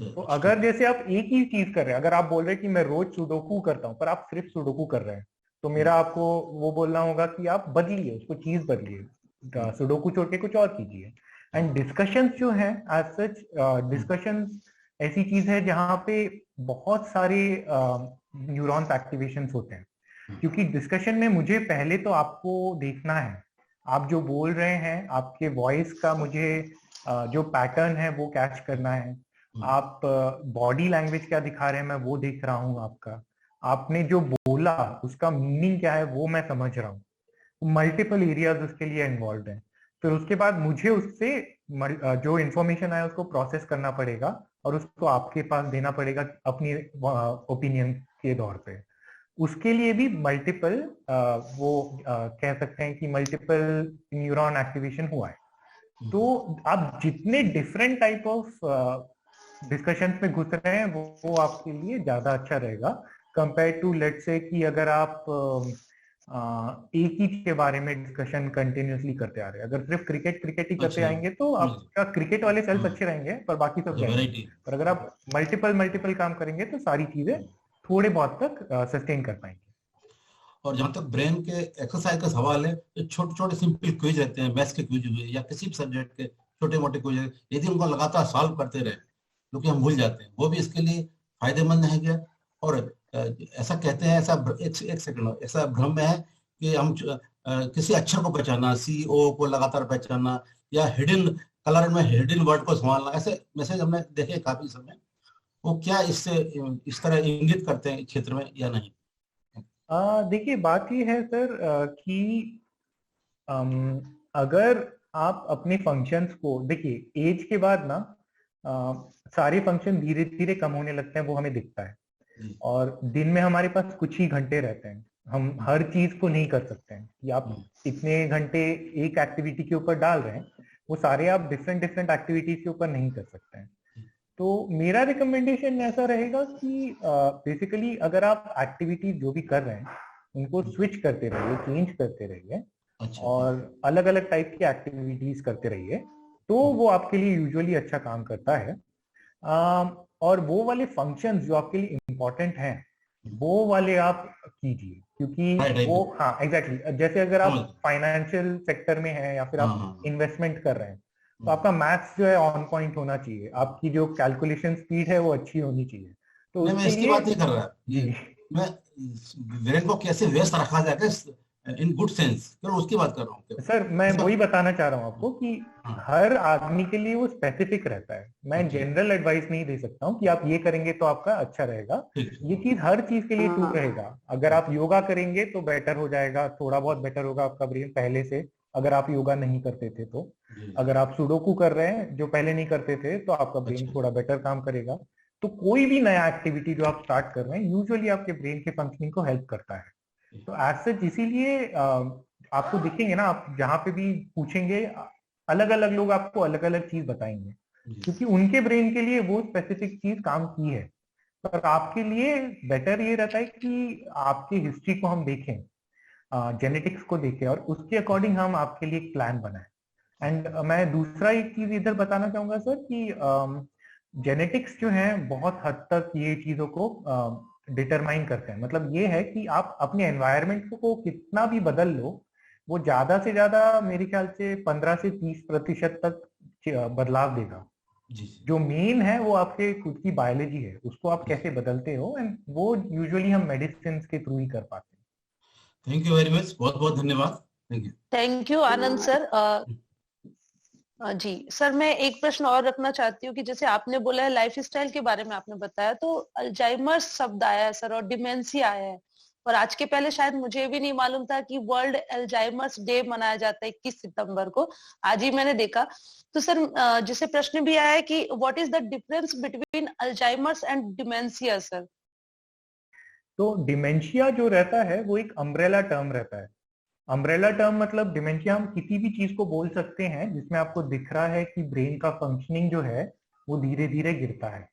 तो अगर जैसे आप एक ही चीज कर रहे हैं, अगर आप बोल रहे हैं कि मैं रोज सुडोकू करता हूं, पर आप सिर्फ सुडोकू कर रहे हैं, तो मेरा आपको वो बोलना होगा कि आप बदलिए, उसको चीज बदलिए, सुडोकू छोड़ के कुछ और कीजिए। एंड डिस्कशंस जो है एज सच, डिस्कशंस ऐसी चीज है जहां पे बहुत सारे न्यूरॉन्स एक्टिवेशंस होते हैं, क्योंकि डिस्कशन में मुझे पहले तो आपको देखना है, आप जो बोल रहे हैं, आपके वॉइस का मुझे जो पैटर्न है वो कैच करना है, आप बॉडी लैंग्वेज क्या दिखा रहे हैं मैं वो देख रहा हूँ आपका, आपने जो बोला उसका मीनिंग क्या है वो मैं समझ रहा हूँ, मल्टीपल एरियाज उसके लिए इन्वॉल्व हैं। फिर उसके बाद मुझे उससे जो इन्फॉर्मेशन आया उसको प्रोसेस करना पड़ेगा और उसको आपके पास देना पड़ेगा अपनी ओपिनियन के तौर पे। उसके लिए भी मल्टीपल वो कह सकते हैं कि मल्टीपल न्यूरॉन एक्टिवेशन हुआ है। तो आप जितने डिफरेंट टाइप ऑफ डिस्कशंस में घुस रहे हैं वो आपके लिए ज्यादा अच्छा रहेगा कंपेयर टू लेट से कि अगर आप एक ही के बारे में डिस्कशन कंटिन्यूअसली करते आ रहे हैं। अगर सिर्फ क्रिकेट क्रिकेट ही करते आएंगे तो आपका क्रिकेट वाले सेल्स अच्छे रहेंगे पर बाकी सब जाएंगे। पर अगर आप मल्टीपल काम करेंगे तो सारी चीजें थोड़े बहुत तक सस्टेन कर पाएंगे। और जहां तक ब्रेन के एक्सरसाइज का सवाल है, तो छोटे छोटे सिंपल क्विज रहते हैं, मैथ्स के क्विज हुए या किसी भी सब्जेक्ट के छोटे मोटे क्विज, यदि उनको लगातार सॉल्व करते रहे जो कि हम भूल जाते हैं, वो भी इसके लिए फायदेमंद है क्या। और ऐसा कहते हैं, ऐसा एक सेकंड, ऐसा भ्रम है कि हम किसी अक्षर को पहचानना, CO को लगातार पहचानना या हिडन कलर में हिडन वर्ड को संभालना, ऐसे मैसेज हमने देखे काफी समय। वो क्या इससे इस तरह इंगित करते हैं क्षेत्र में या नहीं? देखिए बात ये है सर कि अगर आप अपने फंक्शंस को देखिए, एज के बाद ना सारे फंक्शन धीरे धीरे कम होने लगते हैं, वो हमें दिखता है। और दिन में हमारे पास कुछ ही घंटे रहते हैं, हम हर चीज को नहीं कर सकते हैं कि आप इतने घंटे एक एक्टिविटी के ऊपर डाल रहे हैं, वो सारे आप डिफरेंट डिफरेंट एक्टिविटीज के ऊपर नहीं कर सकते हैं। तो मेरा रिकमेंडेशन ऐसा रहेगा कि बेसिकली अगर आप एक्टिविटी जो भी कर रहे हैं उनको स्विच करते रहिए, चेंज करते रहिए और अलग अलग टाइप की एक्टिविटीज करते रहिए, तो वो आपके लिए यूजुअली अच्छा काम करता है। और वो वाले फंक्शंस जो आपके लिए इम्पोर्टेंट हैं वो वाले आप कीजिए, क्योंकि वो हाँ एग्जैक्टली जैसे अगर आप फाइनेंशियल सेक्टर में हैं या फिर आप इन्वेस्टमेंट कर रहे हैं तो आपका मैथ्स जो है ऑन पॉइंट होना चाहिए, आपकी जो कैलकुलेशन स्पीड है वो अच्छी होनी चाहिए। तो मैं इसकी बात नहीं कर रहा, मैं ब्रेन को कैसे व्यस्त रखा जाए इन गुड सेंस, फिर उसकी बात कर रहा हूँ सर। मैं वही बताना चाह रहा हूँ आपको कि हर आदमी के लिए वो स्पेसिफिक रहता है। मैं जनरल एडवाइस नहीं दे सकता हूँ कि आप ये करेंगे तो आपका अच्छा रहेगा, ये चीज हर चीज के लिए ट्रू रहेगा। अगर आप योगा करेंगे तो बेटर हो जाएगा, थोड़ा बहुत बेटर होगा आपका ब्रेन पहले से, अगर आप योगा नहीं करते थे तो। अगर आप सुडोकू कर रहे हैं जो पहले नहीं करते थे तो आपका ब्रेन थोड़ा बेटर काम करेगा। तो कोई भी नया एक्टिविटी जो आप स्टार्ट कर रहे हैं यूजुअली आपके ब्रेन के फंक्शनिंग को हेल्प करता है। तो एज सच इसीलिए आपको दिखेंगे ना, आप जहाँ पे भी पूछेंगे अलग अलग लोग आपको अलग अलग चीज बताएंगे, क्योंकि उनके ब्रेन के लिए वो स्पेसिफिक चीज काम की है। पर आपके लिए बेटर ये रहता है कि आपकी हिस्ट्री को हम देखें, जेनेटिक्स को देखें और उसके अकॉर्डिंग हम आपके लिए एक प्लान बनाएं। एंड मैं दूसरा एक चीज इधर बताना चाहूंगा सर कि जेनेटिक्स जो है बहुत हद तक ये चीजों को डिटरमाइन करते हैं। मतलब ये है कि आप अपने एनवायरनमेंट को कितना भी बदल लो, वो ज्यादा से ज्यादा मेरे ख्याल से 15 से 30% तक बदलाव देगा। जो मेन है वो आपके खुद की बायोलॉजी है, उसको आप कैसे बदलते हो, एंड वो यूजुअली हम मेडिसिन के थ्रू ही कर पाते हैं। थैंक यू वेरी मच, बहुत बहुत धन्यवाद। Thank you Anand sir. जी सर, मैं एक प्रश्न और रखना चाहती हूँ कि जैसे आपने बोला है लाइफस्टाइल के बारे में आपने बताया, तो अल्जाइमर्स शब्द आया है सर और डिमेंशिया आया है, और आज के पहले शायद मुझे भी नहीं मालूम था कि वर्ल्ड अल्जाइमर्स डे मनाया जाता है 21 सितंबर को, आज ही मैंने देखा। तो सर जैसे प्रश्न भी आया है कि what is the difference between Alzheimer's and dementia sir? तो डिमेंशिया जो रहता है वो एक अम्ब्रेला टर्म रहता है। अम्ब्रेला टर्म मतलब डिमेंशिया हम किसी भी चीज को बोल सकते हैं जिसमें आपको दिख रहा है कि ब्रेन का फंक्शनिंग जो है वो धीरे धीरे गिरता है।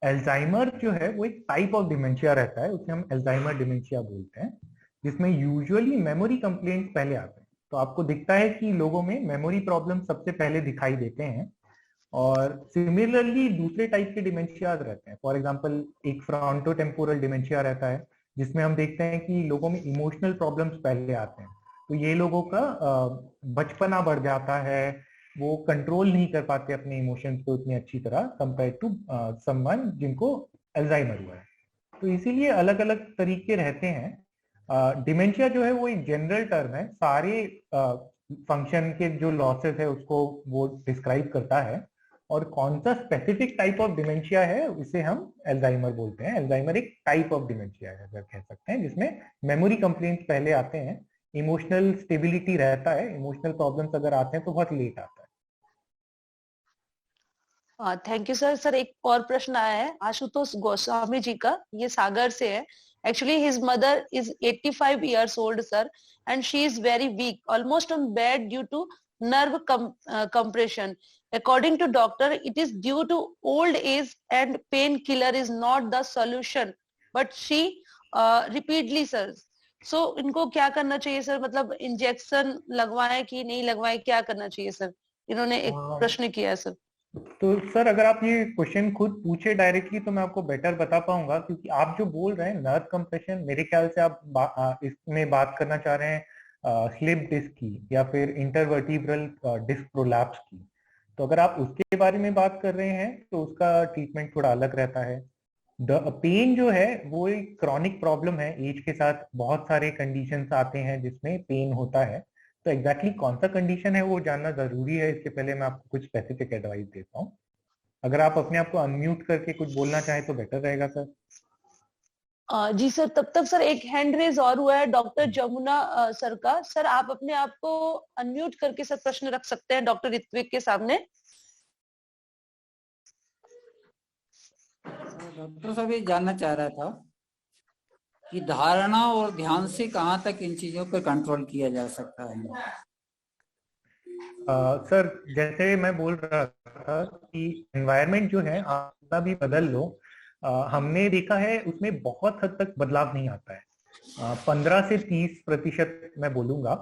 अल्जाइमर जो है वो एक टाइप ऑफ डिमेंशिया रहता है, उसे हम अल्जाइमर डिमेंशिया बोलते हैं, जिसमें यूजुअली मेमोरी कंप्लेंट्स पहले आते हैं। तो आपको दिखता है कि लोगों में मेमोरी प्रॉब्लम सबसे पहले दिखाई देते हैं। और सिमिलरली दूसरे टाइप के डिमेंशिया रहते हैं, फॉर एग्जाम्पल एक फ्रंटोटेम्पोरल डिमेंशिया रहता है जिसमें हम देखते हैं कि लोगों में इमोशनल प्रॉब्लम्स पहले आते हैं। तो ये लोगों का बचपना बढ़ जाता है, वो कंट्रोल नहीं कर पाते अपने इमोशंस को उतनी अच्छी तरह कंपेयर टू समवन जिनको अल्जाइमर हुआ है। तो इसीलिए अलग अलग तरीके रहते हैं। डिमेंशिया जो है वो एक जनरल टर्म है, सारे फंक्शन के जो लॉसेस है उसको वो डिस्क्राइब करता है। और कौन सा स्पेसिफिक टाइप ऑफ डिमेंशिया है इसे हम एल्जाइमर बोलते हैं। एल्जाइमर एक टाइप ऑफ डिमेंशिया है अगर कह सकते हैं, जिसमें मेमोरी कंप्लेंट्स पहले आते हैं, इमोशनल स्टेबिलिटी रहता है, इमोशनल प्रॉब्लम्स अगर आते हैं तो बहुत लेट आता है। Thank you sir. सर एक और प्रश्न आया है आशुतोष गोस्वामी जी का, ये सागर से है। Actually his mother is 85 years old sir, and she is very weak, almost on bed due to nerve compression. According to doctor, it is due to old age and painkiller is not the solution. But she repeatedly sir. So इनको क्या करना चाहिए sir? मतलब injection लगवाएं कि नहीं लगवाएं, क्या करना चाहिए सर? इन्होंने एक प्रश्न किया है सर। तो सर अगर आप ये क्वेश्चन खुद पूछे डायरेक्टली तो मैं आपको बेटर बता पाऊंगा, क्योंकि आप जो बोल रहे हैं नर्व कंप्रेशन, मेरे ख्याल से आप इसमें बात करना चाह रहे हैं स्लिप डिस्क की या फिर इंटरवर्टिब्रल डिस्क प्रोलैप्स की। तो अगर आप उसके बारे में बात कर रहे हैं तो उसका ट्रीटमेंट थोड़ा अलग रहता है। पेन जो है वो एक क्रॉनिक प्रॉब्लम है, एज के साथ बहुत सारे कंडीशंस आते हैं जिसमें पेन होता है। तो एग्जैक्टली कौन सा कंडीशन है वो जानना जरूरी है, इसके पहले मैं आपको कुछ स्पेसिफिक एडवाइस देता हूँ। अगर आप अपने आप को अनम्यूट करके कुछ बोलना चाहें तो बेटर रहेगा सर। जी सर, तब तक सर एक हैंड रेज और हुआ है डॉक्टर जमुना सर का। सर आप अपने आप को अनम्यूट करके सर प्रश्न रख सकते हैं डॉक्टर ऋत्विक के सामने। डॉक्टर साहब ये जानना चाह रहा था कि धारणा और ध्यान से कहां तक इन चीजों पर कंट्रोल किया जा सकता है? सर जैसे मैं बोल रहा था कि एनवायरनमेंट जो है आप कितना भी बदल लो, हमने देखा है उसमें बहुत हद तक बदलाव नहीं आता है। 15 से 30% मैं बोलूंगा।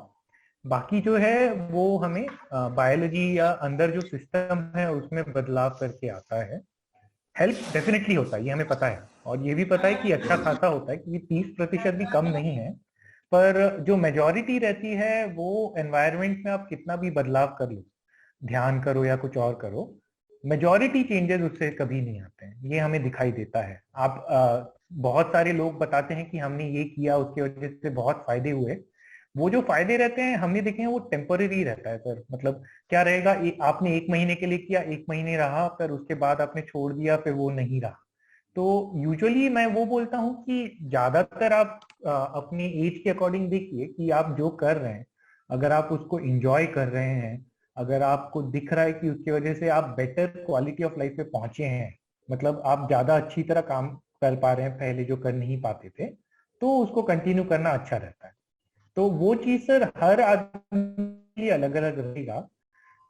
बाकी जो है वो हमें बायोलॉजी या अंदर जो सिस्टम है उसमें बदलाव करके आता है। हेल्प डेफिनेटली होता है, ये हमें पता है, और ये भी पता है कि अच्छा खासा होता है, क्योंकि 30% भी कम नहीं है। पर जो मेजॉरिटी रहती है वो एनवायरनमेंट में आप कितना भी बदलाव कर लो, ध्यान करो या कुछ और करो, मेजॉरिटी चेंजेस उससे कभी नहीं आते हैं, ये हमें दिखाई देता है। आप बहुत सारे लोग बताते हैं कि हमने ये किया उसकी वजह से बहुत फायदे हुए। वो जो फायदे रहते हैं हमने देखे हैं वो टेम्पररी रहता है सर। मतलब क्या रहेगा, आपने 1 महीने के लिए किया, 1 महीने रहा, फिर उसके बाद आपने छोड़ दिया, फिर वो नहीं रहा। तो यूजुअली मैं वो बोलता हूँ कि ज्यादातर आप अपनी एज के अकॉर्डिंग देखिए कि आप जो कर रहे हैं, अगर आप उसको इंजॉय कर रहे हैं, अगर आपको दिख रहा है कि उसकी वजह से आप बेटर क्वालिटी ऑफ लाइफ पे पहुंचे हैं, मतलब आप ज्यादा अच्छी तरह काम कर पा रहे हैं पहले जो कर नहीं पाते थे, तो उसको कंटिन्यू करना अच्छा रहता है। तो वो चीज सर हर आदमी अलग अलग रहेगा।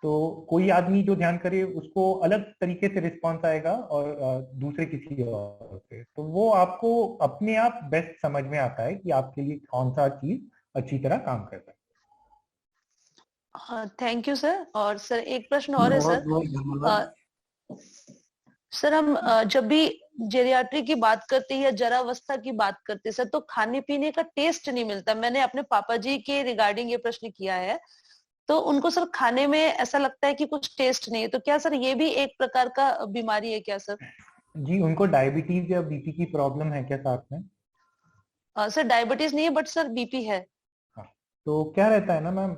तो कोई आदमी जो ध्यान करे उसको अलग तरीके से रिस्पॉन्स आएगा और दूसरे किसी और से, तो वो आपको अपने आप बेस्ट समझ में आता है कि आपके लिए कौन सा चीज अच्छी तरह काम कर रहा है। हाँ थैंक यू सर। और सर एक प्रश्न और है सर। सर हम जब भी जेरियाट्री की बात करते हैं या जरावस्था की बात करते हैं सर, तो खाने पीने का टेस्ट नहीं मिलता। मैंने अपने पापा जी के रिगार्डिंग ये प्रश्न किया है, तो उनको सर खाने में ऐसा लगता है कि कुछ टेस्ट नहीं है। तो क्या सर ये भी एक प्रकार का बीमारी है क्या सर? जी, उनको डायबिटीज या बीपी की प्रॉब्लम है क्या साथ में? सर डायबिटीज नहीं है, बट सर बीपी है। तो क्या रहता है ना मैम,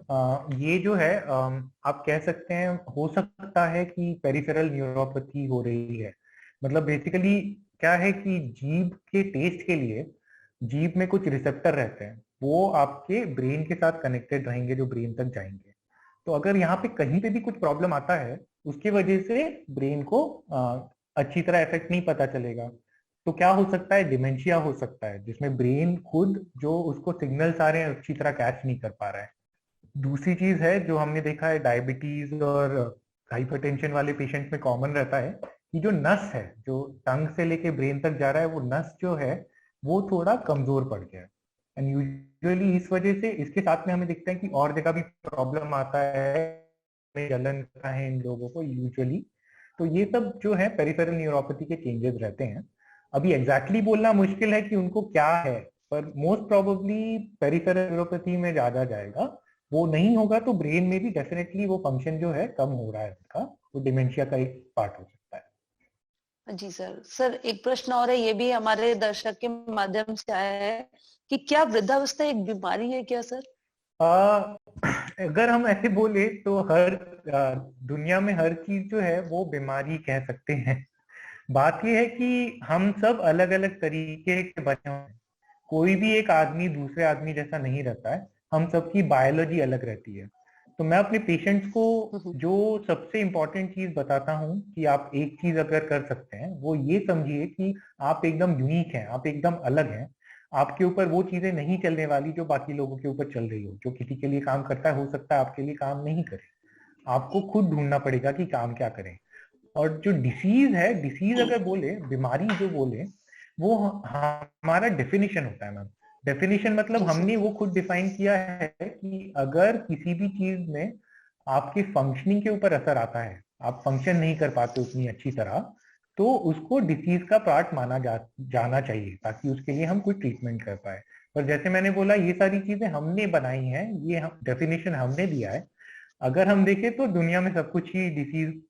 ये जो है आप कह सकते हैं, हो सकता है कि पेरिफेरल न्यूरोपैथी हो रही है। मतलब बेसिकली क्या है कि जीभ के टेस्ट के लिए जीभ में कुछ रिसेप्टर रहते हैं, वो आपके ब्रेन के साथ कनेक्टेड रहेंगे, जो ब्रेन तक जाएंगे। तो अगर यहाँ पे कहीं पे भी कुछ प्रॉब्लम आता है, उसकी वजह से ब्रेन को अच्छी तरह इफेक्ट नहीं पता चलेगा। तो क्या हो सकता है, डिमेंशिया हो सकता है, जिसमें ब्रेन खुद जो उसको सिग्नल्स आ रहे हैं अच्छी तरह कैच नहीं कर पा रहा है। दूसरी चीज है जो हमने देखा है डायबिटीज और हाइपरटेंशन वाले पेशेंट में कॉमन रहता है कि जो नस है, जो टंग से लेके ब्रेन तक जा रहा है, वो नस जो है वो थोड़ा कमजोर पड़ गया है। एंड यूजुअली इस वजह से इसके साथ में हमें दिखता है कि और जगह भी प्रॉब्लम आता है, जलन करता है इन लोगों को यूजुअली। तो ये सब जो है पेरिफेरल न्यूरोपैथी के चेंजेस रहते हैं। अभी एग्जैक्टली बोलना मुश्किल है कि उनको क्या है, पर मोस्ट प्रोबेबली पेरिफेरल न्यूरोपैथी में ज्यादा जाएगा। वो नहीं होगा तो ब्रेन में भी डेफिनेटली वो फंक्शन जो है कम हो रहा है उसका, वो डिमेंशिया का एक पार्ट हो सकता है। जी सर। सर एक प्रश्न और है, ये भी हमारे दर्शक के माध्यम से आया है कि क्या वृद्धावस्था एक बीमारी है क्या सर? अगर हम ऐसे बोले तो दुनिया में हर चीज जो है वो बीमारी कह सकते हैं। बात यह है कि हम सब अलग अलग तरीके के बने हुए हैं। कोई भी एक आदमी दूसरे आदमी जैसा नहीं रहता है, हम सबकी बायोलॉजी अलग रहती है। तो मैं अपने पेशेंट्स को जो सबसे इम्पोर्टेंट चीज बताता हूँ कि आप एक चीज अगर कर सकते हैं वो ये समझिए कि आप एकदम यूनिक हैं, आप एकदम अलग हैं। आपके ऊपर वो चीजें नहीं चलने वाली जो बाकी लोगों के ऊपर चल रही हो। जो किसी के लिए काम करता है हो सकता है आपके लिए काम नहीं करे। आपको खुद ढूंढना पड़ेगा कि काम क्या करें। और जो डिसीज है, डिसीज अगर बोले, बीमारी जो बोले, वो हमारा डेफिनेशन होता है मैम। डेफिनेशन मतलब हमने वो खुद डिफाइन किया है कि अगर किसी भी चीज में आपके फंक्शनिंग के ऊपर असर आता है, आप फंक्शन नहीं कर पाते उतनी अच्छी तरह, तो उसको डिसीज का पार्ट माना जाना चाहिए ताकि उसके लिए हम कोई ट्रीटमेंट कर पाए। पर जैसे मैंने बोला, ये सारी चीजें हमने बनाई हैं, ये डेफिनेशन हमने दिया है। अगर हम देखें तो दुनिया में सब कुछ ही डिसीज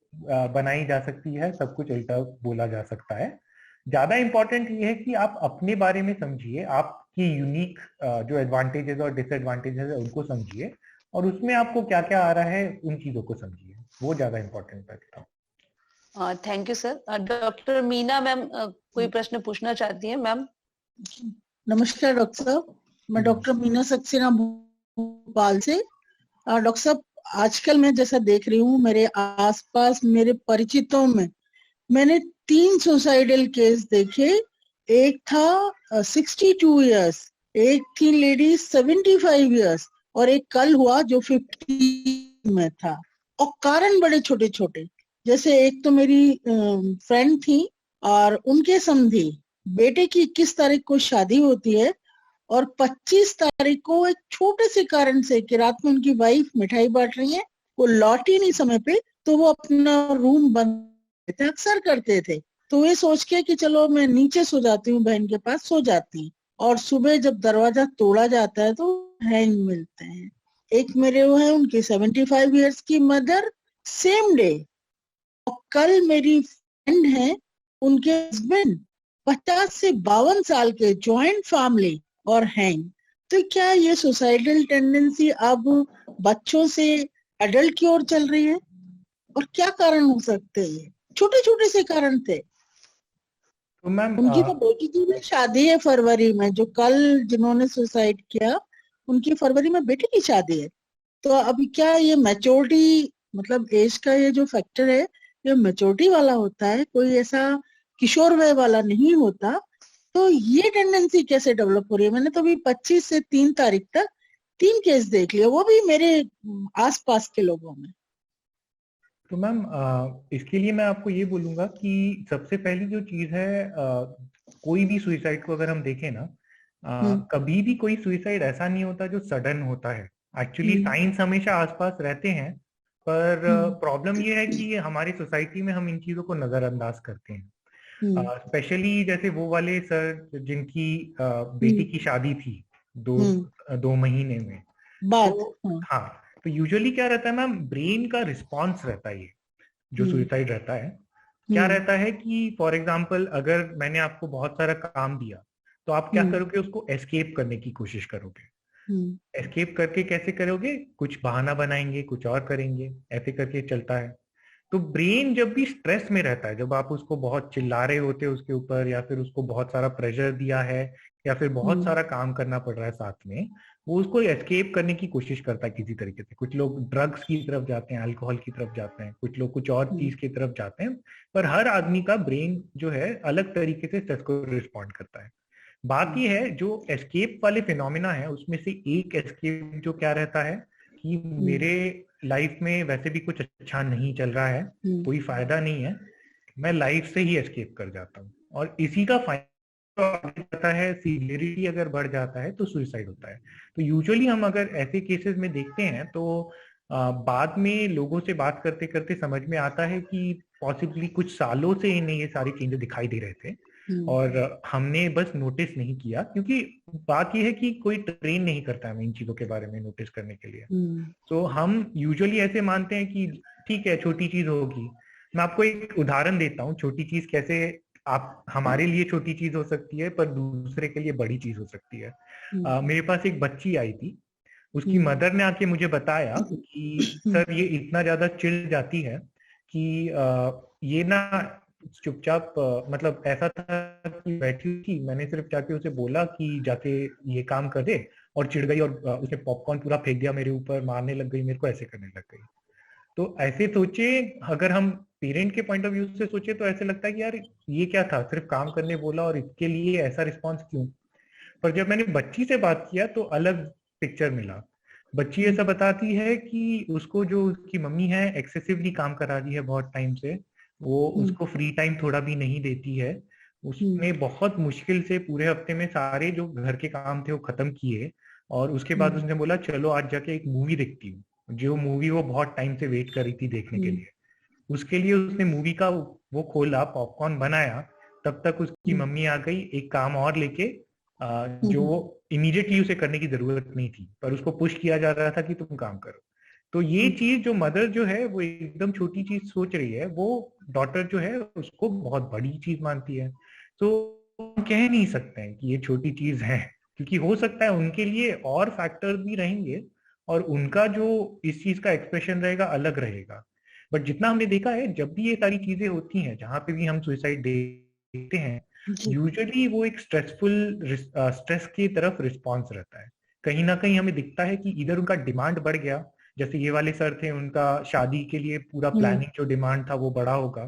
बनाई जा सकती है, सब कुछ उल्टा बोला जा सकता है। ज्यादा इंपॉर्टेंट ये है कि आप अपने बारे में समझिए, आपकी यूनिक जो एडवांटेजेस और डिसएडवांटेजेस है उनको समझिए, और उसमें आपको क्या क्या आ रहा है उन चीजों को समझिए। वो ज्यादा इंपॉर्टेंट लगता है। Thank you sir. Doctor Meena ma'am कोई प्रश्न पूछना चाहती हैं मैम? नमस्कार डॉक्टर साहब, मैं डॉक्टर मीना सक्सेना भोपाल से। डॉक्टर साहब, आजकल मैं जैसा देख रही हूँ मेरे आसपास मेरे परिचितों में मैंने 3 सुसाइडल केस देखे। एक था 62 इयर्स, एक थी लेडी 75 इयर्स और एक कल हुआ जो 50 में था। और कारण बड़े छोटे छोटे, जैसे एक तो मेरी फ्रेंड थी और उनके समधी बेटे की 21 तारीख को शादी होती है और 25 तारीख को एक छोटे से कारण से कि रात में उनकी वाइफ मिठाई बांट रही है, वो लौटी नहीं समय पे, तो वो अपना रूम बंद अक्सर करते थे। तो वे सोच के कि चलो मैं नीचे सो जाती हूँ, बहन के पास सो जाती हूँ, और सुबह जब दरवाजा तोड़ा जाता है तो हैंग मिलते हैं। एक मेरे वो है उनकी 75 इयर्स की मदर, सेम डे। और कल मेरी फ्रेंड है, उनके हस्बैंड 50 से 52 साल के, जॉइंट फैमिली और हैंग। तो क्या ये सुसाइडल टेंडेंसी अब बच्चों से एडल्ट की ओर चल रही है और क्या कारण हो सकते हैं? छोटे छोटे से कारण थे। तो मैम उनकी तो बेटी की भी शादी है फरवरी में, जो कल जिन्होंने सुसाइड किया उनकी फरवरी में बेटी की शादी है। तो अभी क्या ये मैच्योरिटी, मतलब एज का ये जो फैक्टर है ये मैच्योरिटी वाला होता है, कोई ऐसा किशोर वय वाला नहीं होता? तो ये टेंडेंसी कैसे डेवलप हो रही है? मैंने तो अभी 25 से 3 तारीख तक 3 केस देख लिया, वो भी मेरे आसपास के लोगों में। तो मैम इसके लिए मैं आपको ये बोलूंगा कि सबसे पहली जो चीज है, कोई भी सुइसाइड को अगर हम देखें ना, कभी भी कोई सुइसाइड ऐसा नहीं होता जो सडन होता है। एक्चुअली साइंस हमेशा आसपास रहते हैं, पर प्रॉब्लम ये है कि हमारी सोसाइटी में हम इन चीजों को नजरअंदाज करते हैं। स्पेशली जैसे वो वाले सर जिनकी बेटी की शादी थी 2 महीने में, तो हाँ, तो यूजुअली क्या रहता है मैम, ब्रेन का रिस्पॉन्स रहता है। ये जो सुसाइड रहता है क्या रहता है कि फॉर एग्जांपल अगर मैंने आपको बहुत सारा काम दिया तो आप क्या करोगे, उसको एस्केप करने की कोशिश करोगे। एस्केप करके कैसे करोगे? कुछ बहाना बनाएंगे, कुछ और करेंगे, ऐसे करके चलता है। तो ब्रेन जब भी स्ट्रेस में रहता है, जब आप उसको बहुत चिल्ला रहे होते हो उसके ऊपर, या फिर उसको बहुत सारा प्रेशर दिया है, या फिर बहुत सारा काम करना पड़ रहा है साथ में, वो उसको एस्केप करने की कोशिश करता है किसी तरीके से। कुछ लोग ड्रग्स की तरफ जाते हैं, अल्कोहल की तरफ जाते हैं, कुछ लोग कुछ और चीज की तरफ जाते हैं। पर हर आदमी का ब्रेन जो है अलग तरीके से स्ट्रेस को रिस्पॉन्ड करता है। बात ये है जो एस्केप वाले फिनोमिना है, उसमें से एक एस्केप जो क्या रहता है कि मेरे लाइफ में वैसे भी कुछ अच्छा नहीं चल रहा है, कोई फायदा नहीं है, मैं लाइफ से ही एस्केप कर जाता हूँ। और इसी का फायदा है, सीवियरिटी अगर बढ़ जाता है तो सुसाइड होता है। तो यूजुअली हम अगर ऐसे केसेस में देखते हैं तो बाद में लोगों से बात करते करते समझ में आता है कि पॉसिबली कुछ सालों से इन्हें ये सारी चीजें दिखाई दे रहे थे और हमने बस नोटिस नहीं किया, क्योंकि बात यह है कि कोई ट्रेन नहीं करता है इन चीजों के बारे में नोटिस करने के लिए। तो हम यूजुअली ऐसे मानते हैं कि ठीक है, छोटी चीज होगी। मैं आपको एक उदाहरण देता हूँ, छोटी चीज कैसे आप हमारे लिए छोटी चीज हो सकती है पर दूसरे के लिए बड़ी चीज हो सकती है। मेरे पास एक बच्ची आई थी, उसकी मदर ने आके मुझे बताया कि सर ये इतना ज्यादा चिढ़ जाती है कि ये ना चुपचाप मतलब ऐसा था कि बैठी हुई थी, मैंने सिर्फ जाके उसे बोला कि जाके ये काम कर दे, और चिढ़ गई और उसने पॉपकॉर्न पूरा फेंक दिया मेरे ऊपर, मारने लग गई मेरे को, ऐसे करने लग गई। तो ऐसे सोचे, अगर हम पेरेंट के पॉइंट ऑफ व्यू से सोचे तो ऐसे लगता है कि यार ये क्या था, सिर्फ काम करने बोला और इसके लिए ऐसा रिस्पॉन्स क्यों। पर जब मैंने बच्ची से बात किया तो अलग पिक्चर मिला। बच्ची ऐसा बताती है कि उसको जो उसकी मम्मी है एक्सेसिवली काम करा रही है बहुत टाइम से, वो उसको फ्री टाइम थोड़ा भी नहीं देती है। उसने बहुत मुश्किल से पूरे हफ्ते में सारे जो घर के काम थे वो खत्म किए, और उसके बाद उसने बोला चलो आज जाके एक मूवी देखती हूँ, जो मूवी वो बहुत टाइम से वेट कर रही थी देखने के लिए। उसके लिए उसने मूवी का वो खोला, पॉपकॉर्न बनाया, तब तक उसकी मम्मी आ गई एक काम और लेके, जो वो इमीडिएटली उसे करने की जरूरत नहीं थी, पर उसको पुश किया जा रहा था कि तुम काम करो। तो ये चीज जो मदर जो है वो एकदम छोटी चीज सोच रही है, वो डॉटर जो है उसको बहुत बड़ी चीज मानती है। तो हम कह नहीं सकते हैं कि ये छोटी चीज है, क्योंकि हो सकता है उनके लिए और फैक्टर भी रहेंगे और उनका जो इस चीज का एक्सप्रेशन रहेगा अलग रहेगा। बट जितना हमने देखा है, जब भी ये सारी चीजें होती हैं, जहां पे भी हम सुसाइड देखते हैं, यूजुअली वो एक स्ट्रेस की तरफ रिस्पॉन्स रहता है। कहीं ना कहीं हमें दिखता है कि इधर उनका डिमांड बढ़ गया, जैसे ये वाले सर थे, उनका शादी के लिए पूरा प्लानिंग जो डिमांड था वो बड़ा होगा,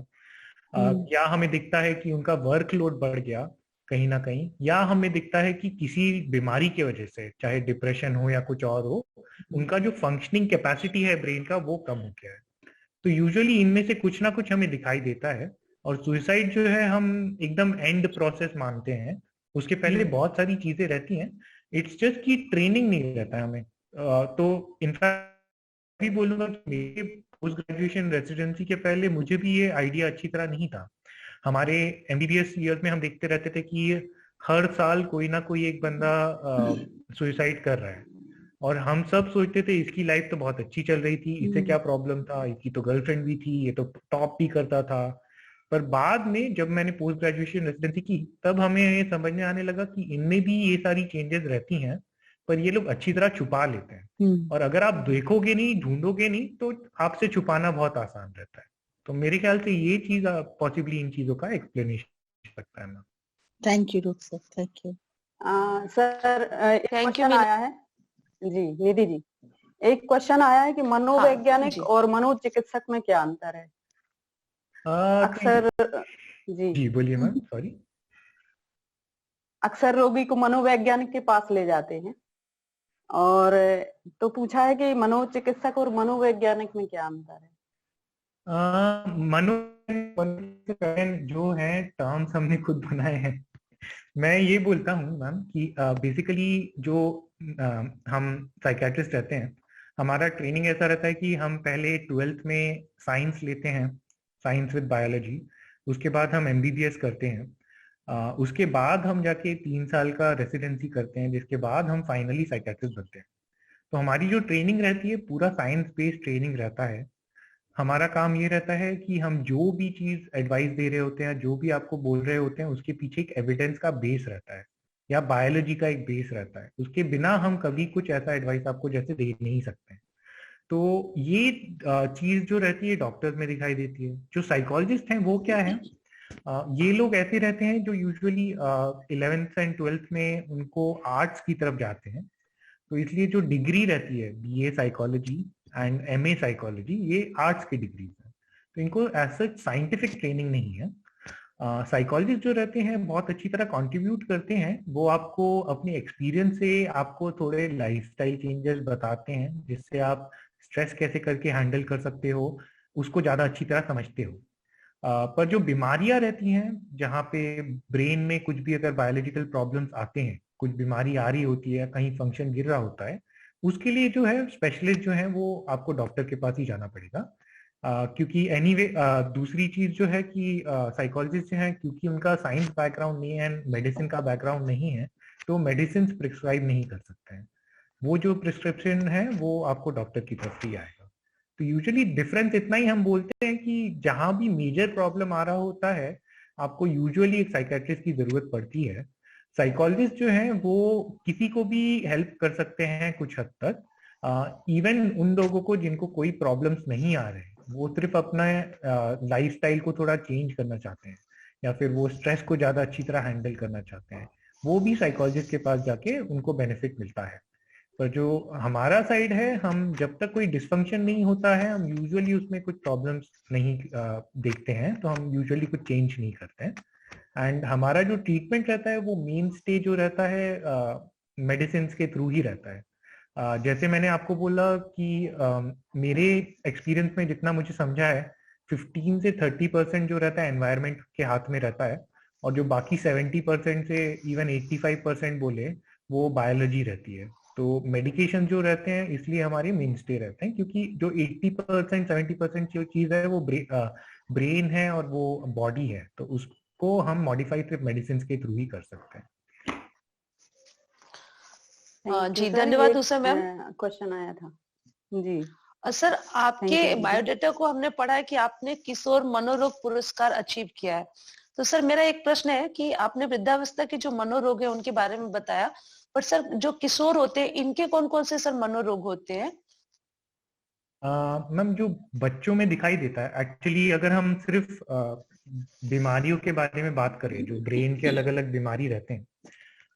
या हमें दिखता है कि उनका वर्कलोड बढ़ गया कहीं ना कहीं, या हमें दिखता है कि किसी बीमारी की वजह से, चाहे डिप्रेशन हो या कुछ और हो, उनका जो फंक्शनिंग कैपेसिटी है ब्रेन का वो कम हो गया है। तो यूजुअली इनमें से कुछ ना कुछ हमें दिखाई देता है। और सुसाइड जो है हम एकदम एंड प्रोसेस मानते हैं, उसके पहले बहुत सारी चीजें रहती हैं। इट्स जस्ट कि ट्रेनिंग नहीं रहता है हमें। तो इनफैक्ट भी बोलूंगा कि मेरे पोस्ट ग्रेजुएशन रेसिडेंसी के पहले मुझे भी ये आइडिया अच्छी तरह नहीं था। हमारे एमबीबीएस ईयर्स में हम देखते रहते थे कि हर साल कोई ना कोई एक बंदा सुसाइड कर रहा है, और हम सब सोचते थे इसकी लाइफ तो बहुत अच्छी चल रही थी, इसे क्या प्रॉब्लम था, इसकी तो गर्लफ्रेंड भी थी, ये तो टॉप भी करता था। पर बाद में जब मैंने पोस्ट ग्रेजुएशन रेसिडेंसी की, तब हमें ये समझने आने लगा कि इनमें भी ये सारी चेंजेस रहती हैं, पर ये लोग अच्छी तरह छुपा लेते हैं। और अगर आप देखोगे नहीं, ढूंढोगे नहीं, तो आपसे छुपाना बहुत आसान रहता है। तो मेरे ख्याल से ये चीज पॉसिबली इन चीजों का एक्सप्लेनेशन सकता है ना। थैंक यू डॉक्टर साहब, थैंक यू। सर एक Thank you, क्वेश्चन आया है जी, निधि जी। एक क्वेश्चन आया है कि मनोवैज्ञानिक और मनोचिकित्सक में क्या अंतर है? अक्सर जी बोलिए मैम, सॉरी। अक्सर रोगी को मनोवैज्ञानिक के पास ले जाते हैं, और तो पूछा है कि मनोचिकित्सक और मनोवैज्ञानिक में क्या अंतर है? मनो जो है टर्म्स हमने खुद बनाए हैं। मैं ये बोलता हूँ मैम कि बेसिकली जो हम साइकियाट्रिस्ट रहते हैं, हमारा ट्रेनिंग ऐसा रहता है कि हम पहले 12th में साइंस लेते हैं, साइंस विद बायोलॉजी। उसके बाद हम एमबीबीएस करते हैं। उसके बाद हम जाके 3 साल का रेसिडेंसी करते हैं, जिसके बाद हम फाइनली साइकियाट्रिस्ट बनते हैं। तो हमारी जो ट्रेनिंग रहती है पूरा साइंस बेस्ड ट्रेनिंग रहता है। हमारा काम ये रहता है कि हम जो भी चीज एडवाइस दे रहे होते हैं, जो भी आपको बोल रहे होते हैं, उसके पीछे एक एविडेंस का बेस रहता है या बायोलॉजी का एक बेस रहता है। उसके बिना हम कभी कुछ ऐसा एडवाइस आपको जैसे दे नहीं सकते। तो ये चीज जो रहती है डॉक्टर्स में दिखाई देती है। जो साइकोलॉजिस्ट हैं वो क्या है, ये लोग ऐसे रहते हैं जो यूजुअली 11th एंड 12th में उनको आर्ट्स की तरफ जाते हैं। तो इसलिए जो डिग्री रहती है BA psychology and MA psychology, ये आर्ट्स की डिग्री है, तो इनको ऐसा साइंटिफिक ट्रेनिंग नहीं है। साइकोलॉजिस्ट जो रहते हैं बहुत अच्छी तरह कंट्रीब्यूट करते हैं, वो आपको अपने एक्सपीरियंस से आपको थोड़े लाइफस्टाइल चेंजेस बताते हैं, जिससे आप स्ट्रेस कैसे करके हैंडल कर सकते हो उसको ज्यादा अच्छी तरह समझते हो। पर जो बीमारियां रहती हैं, जहाँ पे ब्रेन में कुछ भी अगर बायोलॉजिकल प्रॉब्लम्स आते हैं, कुछ बीमारी आ रही होती है, कहीं फंक्शन गिर रहा होता है, उसके लिए जो है स्पेशलिस्ट जो है वो आपको डॉक्टर के पास ही जाना पड़ेगा। क्योंकि एनीवे दूसरी चीज जो है कि साइकोलॉजिस्ट जो है, क्योंकि उनका साइंस बैकग्राउंड नहीं है एंड मेडिसिन का बैकग्राउंड नहीं है, तो मेडिसिन प्रिस्क्राइब नहीं कर सकते हैं। वो जो प्रिस्क्रिप्शन है वो आपको डॉक्टर की तरफ से ही आएगा। तो यूजुअली डिफरेंस इतना ही हम बोलते हैं कि जहां भी मेजर प्रॉब्लम आ रहा होता है, आपको यूजुअली एक साइकेट्रिस्ट की जरूरत पड़ती है। साइकोलॉजिस्ट जो है वो किसी को भी हेल्प कर सकते हैं कुछ हद तक, इवन उन लोगों को जिनको कोई प्रॉब्लम्स नहीं आ रहे, वो सिर्फ अपना लाइफस्टाइल को थोड़ा चेंज करना चाहते हैं या फिर वो स्ट्रेस को ज्यादा अच्छी तरह हैंडल करना चाहते हैं, वो भी साइकोलॉजिस्ट के पास जाके उनको बेनिफिट मिलता है। पर जो हमारा साइड है, हम जब तक कोई डिस्फंक्शन नहीं होता है, हम यूजुअली उसमें कुछ प्रॉब्लम्स नहीं देखते हैं, तो हम यूजुअली कुछ चेंज नहीं करते हैं। एंड हमारा जो ट्रीटमेंट रहता है वो मेन स्टे जो रहता है मेडिसिन के थ्रू ही रहता है। जैसे मैंने आपको बोला कि मेरे एक्सपीरियंस में जितना मुझे समझा है, 15 से 30% जो रहता है एनवायरनमेंट के हाथ में रहता है, और जो बाकी 70% से इवन 85% बोले वो बायोलॉजी रहती है। तो मेडिकेशन जो रहते हैं इसलिए हमारे मेन स्टे रहते हैं, क्योंकि जो 80% 70% जो चीज है वो ब्रेन है और वो बॉडी है, तो उसको हम मॉडिफाई सिर्फ मेडिसिन के थ्रू ही कर सकते हैं। जी धन्यवाद उषा मैम। क्वेश्चन आया था जी सर, आपके बायोडाटा को हमने पढ़ा है कि आपने किशोर मनोरोग पुरस्कार अचीव किया है। तो सर मेरा एक प्रश्न है कि आपने वृद्धावस्था के जो मनोरोग है उनके बारे में बताया, पर सर जो किशोर होते हैं इनके कौन कौन से सर मनोरोग होते हैं? मैम जो बच्चों में दिखाई देता है, एक्चुअली अगर हम सिर्फ बीमारियों के बारे में बात करें, जो ब्रेन के अलग अलग बीमारी रहते हैं,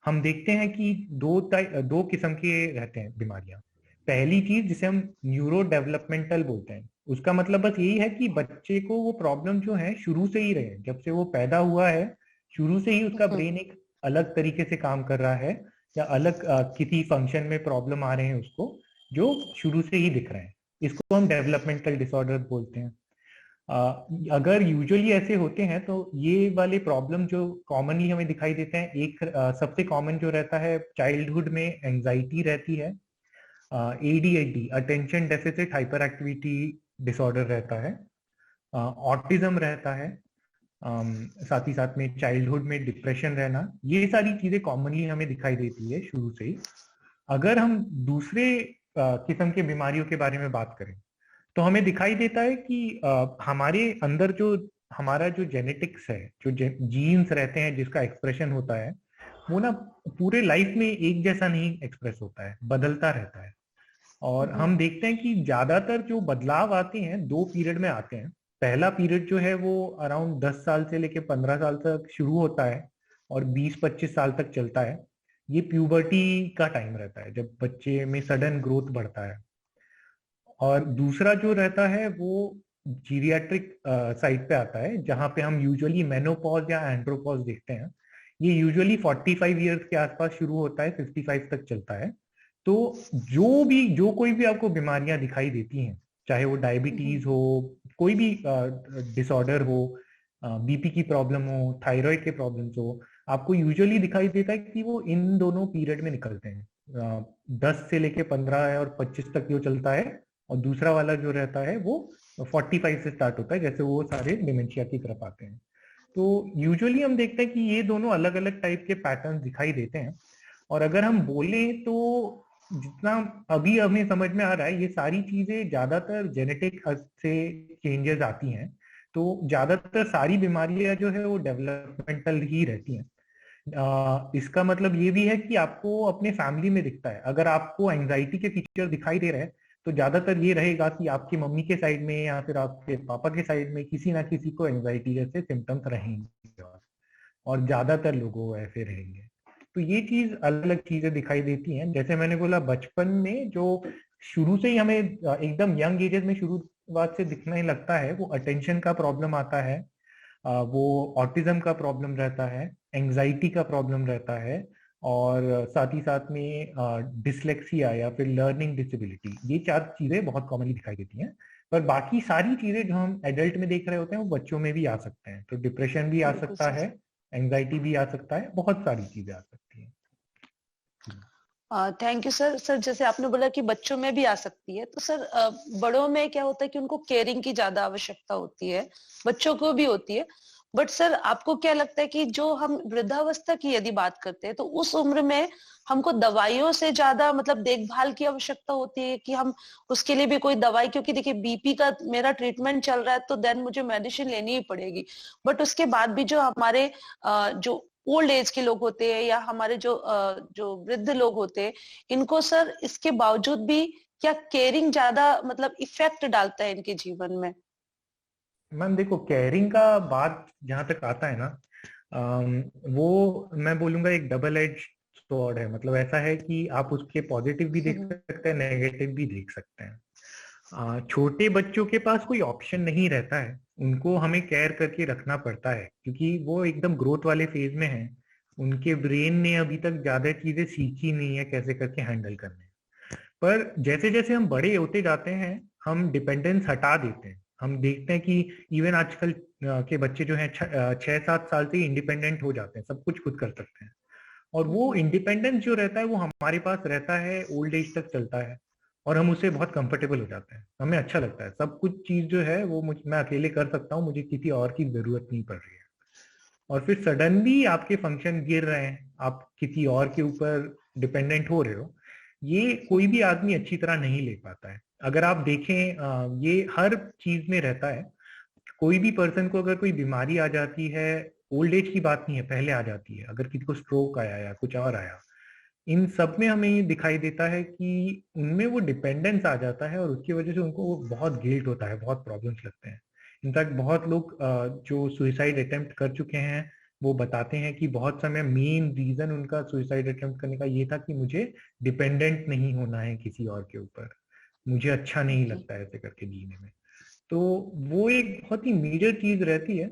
हम देखते हैं कि दो किस्म के रहते हैं बीमारियां। पहली चीज जिसे हम न्यूरो डेवलपमेंटल बोलते हैं, उसका मतलब बस यही है कि बच्चे को वो प्रॉब्लम जो है शुरू से ही रहे, जब से वो पैदा हुआ है शुरू से ही उसका ब्रेन एक अलग तरीके से काम कर रहा है, या अलग किसी फंक्शन में प्रॉब्लम आ रहे हैं उसको, जो शुरू से ही दिख रहे हैं। इसको हम डेवलपमेंटल डिसऑर्डर बोलते हैं। अगर यूजुअली ऐसे होते हैं तो ये वाले प्रॉब्लम जो कॉमनली हमें दिखाई देते हैं, एक सबसे कॉमन जो रहता है चाइल्डहुड में एंजाइटी रहती है, ADHD attention deficit hyper activity disorder रहता है, ऑटिज्म रहता है, साथ ही साथ में चाइल्डहुड में डिप्रेशन रहना, ये सारी चीजें कॉमनली हमें दिखाई देती है शुरू से ही। अगर हम दूसरे किस्म के बीमारियों के बारे में बात करें तो हमें दिखाई देता है कि हमारे अंदर जो हमारा जो जेनेटिक्स है, जो जीन्स रहते हैं जिसका एक्सप्रेशन होता है, वो ना पूरे लाइफ में एक जैसा नहीं एक्सप्रेस होता है, बदलता रहता है। और हम देखते हैं कि ज्यादातर जो बदलाव आते हैं 2 पीरियड में आते हैं। पहला पीरियड जो है वो अराउंड 10 साल से लेके 15 साल तक शुरू होता है और 20-25 साल तक चलता है। ये प्यूबर्टी का टाइम रहता है, जब बच्चे में सडन ग्रोथ बढ़ता है। और दूसरा जो रहता है वो जीरियाट्रिक साइड पे आता है, जहाँ पे हम यूजुअली मेनोपॉज या एंड्रोपॉज देखते हैं। ये यूजुअली 45 इयर्स के आसपास शुरू होता है, 55 तक चलता है। तो जो कोई भी आपको बीमारियां दिखाई देती हैं, चाहे वो डायबिटीज हो, कोई भी डिसऑर्डर हो, बीपी की प्रॉब्लम हो, थायराइड के प्रॉब्लम्स हो, आपको यूजुअली दिखाई देता है कि वो इन दोनों पीरियड में निकलते हैं। 10 से लेके 15 और 25 तक जो चलता है, और दूसरा वाला जो रहता है वो 45 से स्टार्ट होता है, जैसे वो सारे डिमेंशिया की तरफ आते हैं। तो यूजुअली हम देखते हैं कि ये दोनों अलग अलग टाइप के पैटर्न दिखाई देते हैं। और अगर हम बोलें तो जितना अभी हमें समझ में आ रहा है, ये सारी चीजें ज्यादातर जेनेटिक से चेंजेस आती हैं। तो ज्यादातर सारी बीमारियां जो है वो डेवलपमेंटल ही रहती हैं। इसका मतलब ये भी है कि आपको अपने फैमिली में दिखता है। अगर आपको एंजाइटी के फीचर दिखाई दे रहे हैं तो ज्यादातर ये रहेगा कि आपकी मम्मी के साइड में या फिर आपके पापा के साइड में किसी ना किसी को एंजाइटी जैसे सिम्टम्स रहेंगे, और ज्यादातर लोगों ऐसे रहेंगे। तो ये चीज अलग अलग चीजें दिखाई देती हैं। जैसे मैंने बोला, बचपन में जो शुरू से ही हमें एकदम यंग एजेस में शुरुआत से दिखने लगता है, वो अटेंशन का प्रॉब्लम आता है, वो ऑटिज्म का प्रॉब्लम रहता है, एंजाइटी का प्रॉब्लम रहता है, और साथ ही साथ में डिसलेक्सिया या फिर लर्निंग डिसेबिलिटी, ये 4 चीजें बहुत कॉमनली दिखाई देती हैं। पर बाकी सारी चीजें जो हम एडल्ट में देख रहे होते हैं वो बच्चों में भी आ सकते हैं। तो डिप्रेशन भी आ सकता है, एंजाइटी भी आ सकता है, बहुत सारी चीजें आ सकती हैं। Thank you sir. सर जैसे आपने बोला कि बच्चों में भी आ सकती है, तो सर बड़ों में क्या होता है कि उनको केयरिंग की ज्यादा आवश्यकता होती है, बच्चों को भी होती है। बट सर आपको क्या लगता है कि जो हम वृद्धावस्था की यदि बात करते हैं तो उस उम्र में हमको दवाइयों से ज्यादा मतलब देखभाल की आवश्यकता होती है कि हम उसके लिए भी कोई दवाई, क्योंकि देखिए बीपी का मेरा ट्रीटमेंट चल रहा है तो देन मुझे मेडिसिन लेनी ही पड़ेगी। बट उसके बाद भी जो हमारे जो ओल्ड एज के लोग होते हैं या हमारे जो वृद्ध लोग होते हैं, इनको सर इसके बावजूद भी क्या केयरिंग ज्यादा मतलब इफेक्ट डालता है इनके जीवन में? मैम देखो, केयरिंग का बात जहां तक आता है ना, वो मैं बोलूंगा एक डबल एज स्वॉर्ड है। मतलब ऐसा है कि आप उसके पॉजिटिव भी देख सकते हैं, नेगेटिव भी देख सकते हैं। छोटे बच्चों के पास कोई ऑप्शन नहीं रहता है, उनको हमें केयर करके रखना पड़ता है क्योंकि वो एकदम ग्रोथ वाले फेज में है। उनके ब्रेन ने अभी तक ज्यादा चीजें सीखी नहीं है कैसे करके हैंडल करने। पर जैसे जैसे हम बड़े होते जाते हैं, हम डिपेंडेंस हटा देते हैं। हम देखते हैं कि इवन आजकल के बच्चे जो हैं 6-7 साल से इंडिपेंडेंट हो जाते हैं, सब कुछ खुद कर सकते हैं। और वो इंडिपेंडेंस जो रहता है वो हमारे पास रहता है, ओल्ड एज तक चलता है, और हम उससे बहुत कंफर्टेबल हो जाते हैं। हमें अच्छा लगता है, सब कुछ चीज जो है वो मैं अकेले कर सकता हूँ, मुझे किसी और की जरूरत नहीं पड़ रही है। और फिर सडनली आपके फंक्शन गिर रहे हैं, आप किसी और के ऊपर डिपेंडेंट हो रहे हो, ये कोई भी आदमी अच्छी तरह नहीं ले पाता है। अगर आप देखें, ये हर चीज में रहता है। कोई भी पर्सन को अगर कोई बीमारी आ जाती है, ओल्ड एज की बात नहीं है, पहले आ जाती है, अगर किसी को स्ट्रोक आया या कुछ और आया, इन सब में हमें ये दिखाई देता है कि उनमें वो डिपेंडेंस आ जाता है और उसकी वजह से उनको बहुत गिल्ट होता है, बहुत प्रॉब्लम्स लगते हैं। इनफैक्ट बहुत लोग जो सुसाइड अटेम्प्ट कर चुके हैं वो बताते हैं कि बहुत समय मेन रीजन उनका सुसाइड अटेम्प्ट करने का ये था कि मुझे डिपेंडेंट नहीं होना है किसी और के ऊपर, मुझे अच्छा नहीं लगता है ऐसे करके जीने में। तो वो एक बहुत ही मेजर चीज रहती है।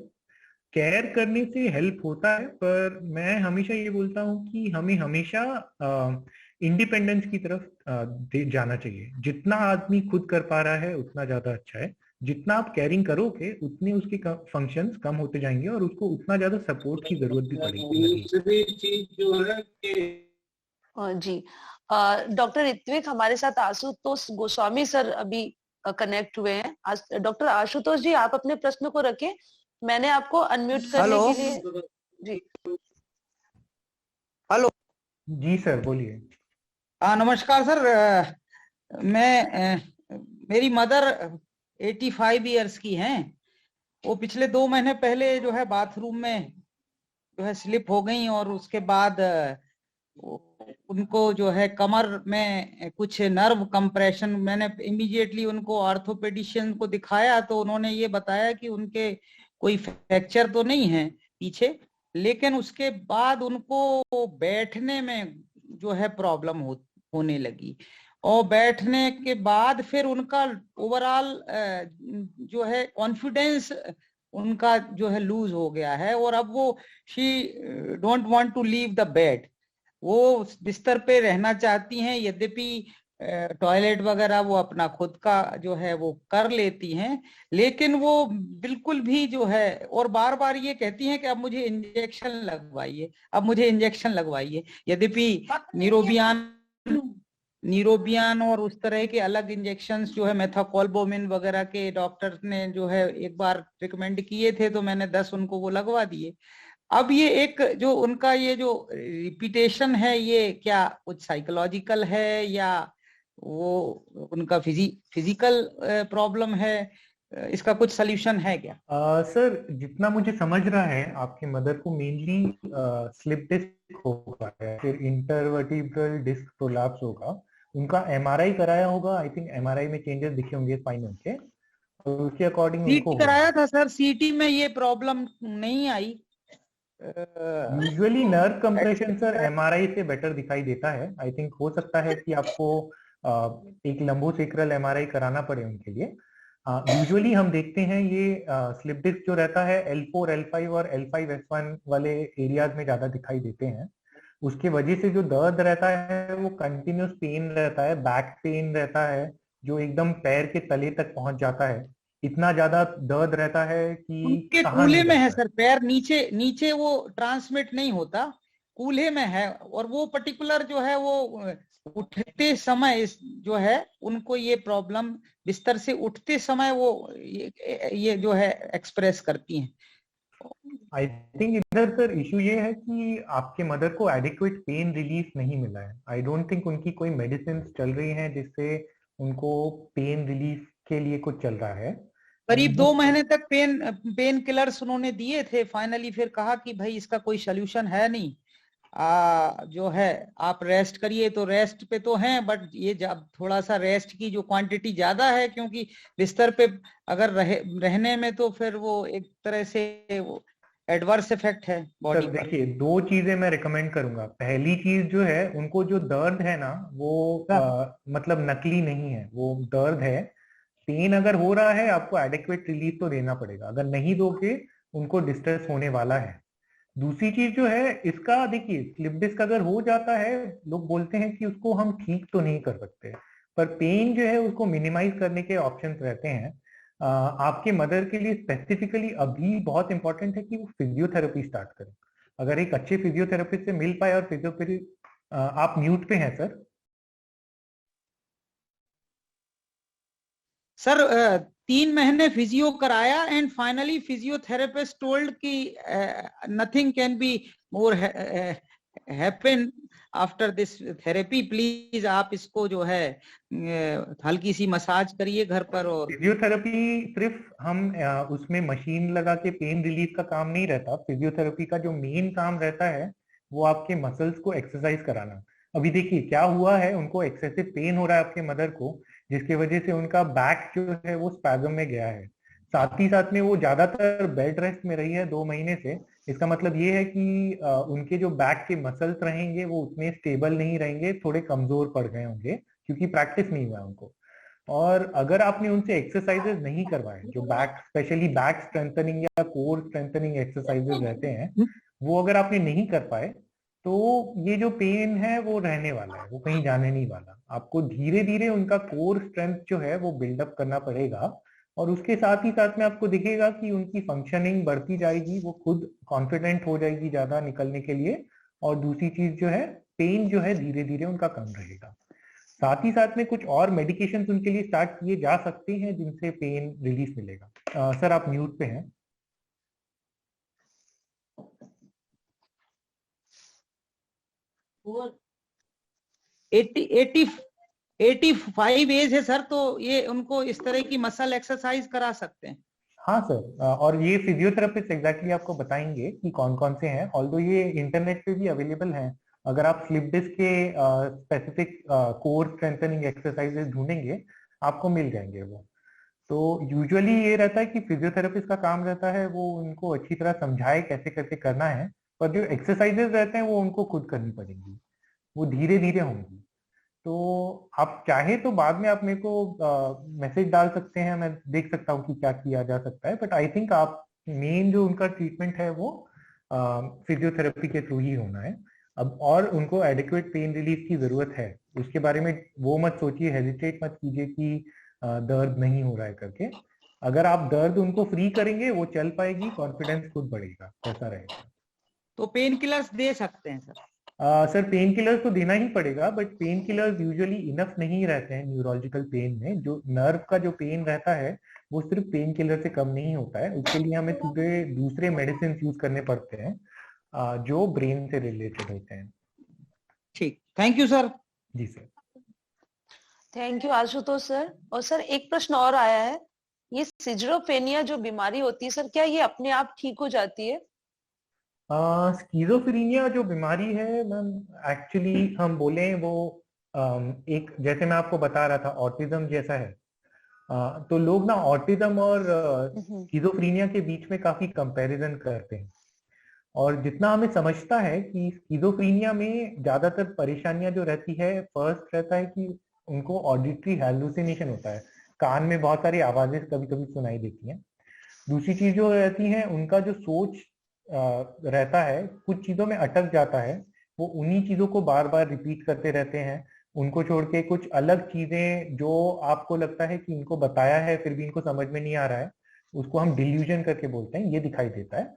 केयर करने से हेल्प होता है, पर मैं हमेशा ये बोलता हूँ कि हमें हमेशा इंडिपेंडेंस की तरफ जाना चाहिए। जितना आदमी खुद कर पा रहा है उतना ज्यादा अच्छा है। जितना आप केयरिंग करोगे उतने उसके फंक्शंस कम होते जाएंगे और उसको उतना ज्यादा सपोर्ट की जरूरत भी पड़ेगी। जी, डॉक्टर ऋत्विक, हमारे साथ आशुतोष गोस्वामी सर अभी कनेक्ट हुए हैं। डॉक्टर आशुतोष जी, आप अपने प्रश्न को रखें, मैंने आपको अनम्यूट करने के लिए जी। हेलो जी सर, बोलिए। नमस्कार सर। मेरी मदर 85 इयर्स की हैं। वो पिछले 2 महीने पहले जो है बाथरूम में जो है स्लिप हो गई और उसके बाद उनको जो है कमर में कुछ नर्व कंप्रेशन, मैंने इमीडिएटली उनको ऑर्थोपेडिशियन को दिखाया तो उन्होंने ये बताया कि उनके कोई फ्रैक्चर तो नहीं है पीछे, लेकिन उसके बाद उनको बैठने में जो है प्रॉब्लम होने लगी और बैठने के बाद फिर उनका ओवरऑल जो है कॉन्फिडेंस उनका जो है लूज हो गया है और अब वो she don't want to leave the bed. वो बिस्तर पे रहना चाहती हैं, यद्यपि टॉयलेट वगैरह वो अपना खुद का जो है वो कर लेती हैं, लेकिन वो बिल्कुल भी जो है और बार बार ये कहती हैं कि अब मुझे इंजेक्शन लगवाइए, अब मुझे इंजेक्शन लगवाइए। यद्यपि न्यूरोबियान और उस तरह के अलग इंजेक्शंस जो है मेथाकोलबोमिन वगैरह के डॉक्टर ने जो है एक बार रिकमेंड किए थे तो मैंने 10 उनको वो लगवा दिए। अब ये एक जो उनका ये जो रिपीटेशन है, ये क्या कुछ साइकोलॉजिकल है या वो उनका फिजिकल प्रॉब्लम है? इसका कुछ सॉल्यूशन है क्या? सर, जितना मुझे समझ रहा है आपके मदर को मेनली स्लिप डिस्क होगा या फिर इंटरवर्टिब्रल डिस्क प्रोलैप्स होगा। उनका एमआरआई कराया होगा, आई थिंक एमआरआई में चेंजेस दिखे होंगे स्पाइनल के, और उसके अकॉर्डिंग सीटी कराया था सर, सीटी में ये प्रॉब्लम नहीं आई। Usually nerve compression sir MRI से बेटर दिखाई देता है। आई थिंक हो सकता है कि आपको एक लंबोसेक्रल एमआरआई कराना पड़े उनके लिए। यूजुअली हम देखते हैं ये स्लिप डिस्क जो रहता है L4, L5 और L5S1 वाले एरियाज में ज्यादा दिखाई देते हैं। उसके वजह से जो दर्द रहता है वो कंटिन्यूस पेन रहता है, बैक पेन रहता है जो एकदम पैर के तले तक पहुंच जाता है। इतना ज्यादा दर्द रहता है कि उनके कूल्हे में है सर, पैर नीचे वो ट्रांसमिट नहीं होता, कूल्हे में है। और वो पर्टिकुलर जो है वो उठते समय जो है उनको ये प्रॉब्लम बिस्तर से उठते समय वो ये जो है एक्सप्रेस करती हैं। आई थिंक इधर सर इशू ये है कि आपके मदर को एडिक्वेट पेन रिलीफ नहीं मिला है। आई डोंट थिंक उनकी कोई मेडिसिन चल रही है जिससे उनको पेन रिलीफ के लिए कुछ चल रहा है। करीब 2 महीने तक पेन किलर्स उन्होंने दिए थे, फाइनली फिर कहा कि भाई इसका कोई सोल्यूशन है नहीं, जो है आप रेस्ट करिए, तो रेस्ट पे तो हैं, बट ये जब थोड़ा सा रेस्ट की जो क्वांटिटी ज्यादा है, क्योंकि बिस्तर पे अगर रहने में तो फिर वो एक तरह से वो एडवर्स इफेक्ट है बॉडी पर। देखिए, दो चीजें मैं रिकमेंड करूंगा। पहली चीज जो है, उनको जो दर्द है ना वो मतलब नकली नहीं है, वो दर्द है। पेन अगर हो रहा है, आपको एडिक्वेट रिलीफ तो देना पड़ेगा, अगर नहीं दोगे उनको डिस्ट्रेस होने वाला है। दूसरी चीज जो है इसका, देखिए स्लिप डिस्क अगर हो जाता है, लोग बोलते हैं कि उसको हम ठीक तो नहीं कर सकते, पर पेन जो है उसको मिनिमाइज करने के ऑप्शंस रहते हैं। आपके मदर के लिए स्पेसिफिकली अभी बहुत इंपॉर्टेंट है कि वो फिजियोथेरेपी स्टार्ट करें। अगर एक अच्छे फिजियोथेरेपिस्ट से मिल पाए, और फिजियोथेरेपी आप म्यूट पे हैं सर। सर 3 महीने फिजियो कराया एंड फाइनली फिजियोथेरेपिस्ट टोल्ड कि nothing can be more happen after this therapy, please आप इसको जो है हल्की सी मसाज करिए घर पर। और फिजियोथेरेपी सिर्फ हम उसमें मशीन लगा के पेन रिलीफ का काम नहीं रहता। फिजियोथेरेपी का जो मेन काम रहता है वो आपके मसल्स को एक्सरसाइज कराना। अभी देखिए क्या हुआ है, उनको एक्सेसिव पेन हो रहा है आपके मदर को, जिसकी वजह से उनका बैक जो है वो स्पैजम में गया है। साथ ही साथ में वो ज्यादातर बेड रेस्ट में रही है 2 महीने से। इसका मतलब ये है कि उनके जो बैक के मसल्स रहेंगे वो उतने स्टेबल नहीं रहेंगे, थोड़े कमजोर पड़ गए होंगे क्योंकि प्रैक्टिस नहीं हुआ उनको। और अगर आपने उनसे एक्सरसाइजेस नहीं करवाए, जो बैक स्पेशली बैक स्ट्रेंथनिंग या कोर स्ट्रेंथनिंग एक्सरसाइजेस रहते हैं, वो अगर आपने नहीं कर पाए, तो ये जो पेन है वो रहने वाला है, वो कहीं जाने नहीं वाला। आपको धीरे धीरे उनका कोर स्ट्रेंथ जो है वो बिल्डअप करना पड़ेगा, और उसके साथ ही साथ में आपको दिखेगा कि उनकी फंक्शनिंग बढ़ती जाएगी, वो खुद कॉन्फिडेंट हो जाएगी ज्यादा निकलने के लिए। और दूसरी चीज जो है, पेन जो है धीरे धीरे उनका कम रहेगा। साथ ही साथ में कुछ और मेडिकेशन उनके लिए स्टार्ट किए जा सकते हैं जिनसे पेन रिलीफ मिलेगा। सर आप म्यूट पे हैं। वो 85 एज है सर, तो ये उनको इस तरह की मसल एक्सरसाइज करा सकते हैं। हाँ सर, और ये फिजियोथेरेपिस्ट एग्जैक्टली आपको बताएंगे कि कौन कौन से हैं, ऑल्दो ये इंटरनेट पे भी अवेलेबल हैं। अगर आप स्लिप डिस्क के स्पेसिफिक कोर स्ट्रेंथनिंग एक्सरसाइजेस ढूंढेंगे, आपको मिल जाएंगे वो। तो यूजुअली ये रहता है कि फिजियोथेरेपिस्ट का काम रहता है वो उनको अच्छी तरह समझाए कैसे कैसे करना है, पर जो एक्सरसाइजेस रहते हैं वो उनको खुद करनी पड़ेंगी, वो धीरे धीरे होंगी। तो आप चाहे तो बाद में आप मेरे को मैसेज डाल सकते हैं, मैं देख सकता हूँ कि क्या किया जा सकता है। बट आई थिंक आप मेन जो उनका ट्रीटमेंट है वो फिजियोथेरेपी के थ्रू ही होना है। अब और उनको एडिक्वेट पेन रिलीफ की जरूरत है, उसके बारे में वो मत सोचिए, हेजिटेट मत कीजिए कि दर्द नहीं हो रहा है करके। अगर आप दर्द उनको फ्री करेंगे, वो चल पाएगी, कॉन्फिडेंस खुद बढ़ेगा, ऐसा रहेगा। तो पेन किलर्स दे सकते हैं सर? सर पेन किलर्स तो देना ही पड़ेगा, but pain killers usually enough नहीं रहते हैं न्यूरोलॉजिकल पेन में। जो नर्व का जो पेन रहता है वो सिर्फ पेन किलर से कम नहीं होता है, उसके लिए हमें पूरे दूसरे मेडिसिन यूज करने पड़ते हैं जो ब्रेन से रिलेटेड होते हैं। ठीक, थैंक यू सर। जी sir. Thank you Ashutosh sir. और सर एक प्रश्न और आया है, ये सिजरोफ्रेनिया जो बीमारी होती है सर, क्या ये अपने आप ठीक हो जाती है? स्किज़ोफ्रेनिया जो बीमारी है मैम, एक्चुअली हम बोले वो एक, जैसे मैं आपको बता रहा था ऑटिज्म जैसा है। तो लोग ना ऑटिज्म और स्किज़ोफ्रेनिया के बीच में काफी कंपैरिजन करते हैं। और जितना हमें समझता है कि स्किज़ोफ्रेनिया में ज्यादातर परेशानियां जो रहती है, फर्स्ट रहता है कि उनको ऑडिटरी हैलुसिनेशन होता है, कान में बहुत सारी आवाजें कभी कभी सुनाई देती हैं। दूसरी चीज जो रहती है, उनका जो सोच रहता है कुछ चीजों में अटक जाता है, वो उन्हीं चीजों को बार बार रिपीट करते रहते हैं। उनको छोड़ के कुछ अलग चीजें जो आपको लगता है कि इनको बताया है फिर भी इनको समझ में नहीं आ रहा है, उसको हम डिल्यूजन करके बोलते हैं, ये दिखाई देता है।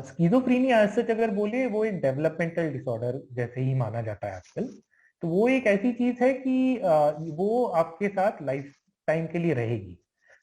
स्किज़ोफ्रेनिया सच अगर बोले वो एक डेवलपमेंटल डिसऑर्डर जैसे ही माना जाता है आजकल। तो वो एक ऐसी चीज है कि वो आपके साथ लाइफ टाइम के लिए रहेगी,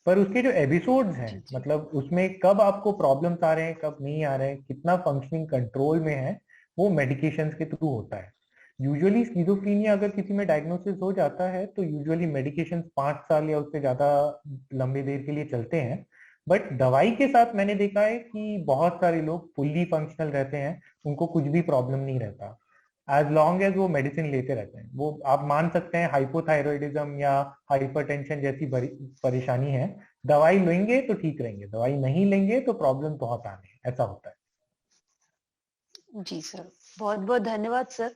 पर उसके जो एपिसोड्स हैं, मतलब उसमें कब आपको प्रॉब्लम्स आ रहे हैं कब नहीं आ रहे हैं, कितना फंक्शनिंग कंट्रोल में है, वो मेडिकेशंस के थ्रू होता है। यूजुअली स्किज़ोफ्रेनिया अगर किसी में डायग्नोसिस हो जाता है तो यूजुअली मेडिकेशंस 5 साल या उससे ज्यादा लंबे देर के लिए चलते हैं। बट दवाई के साथ मैंने देखा है कि बहुत सारे लोग फुल्ली फंक्शनल रहते हैं, उनको कुछ भी प्रॉब्लम नहीं रहता एज लॉन्ग एज वो मेडिसिन लेते रहते हैं। वो आप मान सकते हैं हाइपोथायरॉयडिज्म या हाइपरटेंशन जैसी परेशानी है, दवाई लेंगे तो ठीक रहेंगे, दवाई नहीं लेंगे तो प्रॉब्लम बहुत आने, ऐसा होता है। जी सर, बहुत बहुत धन्यवाद सर।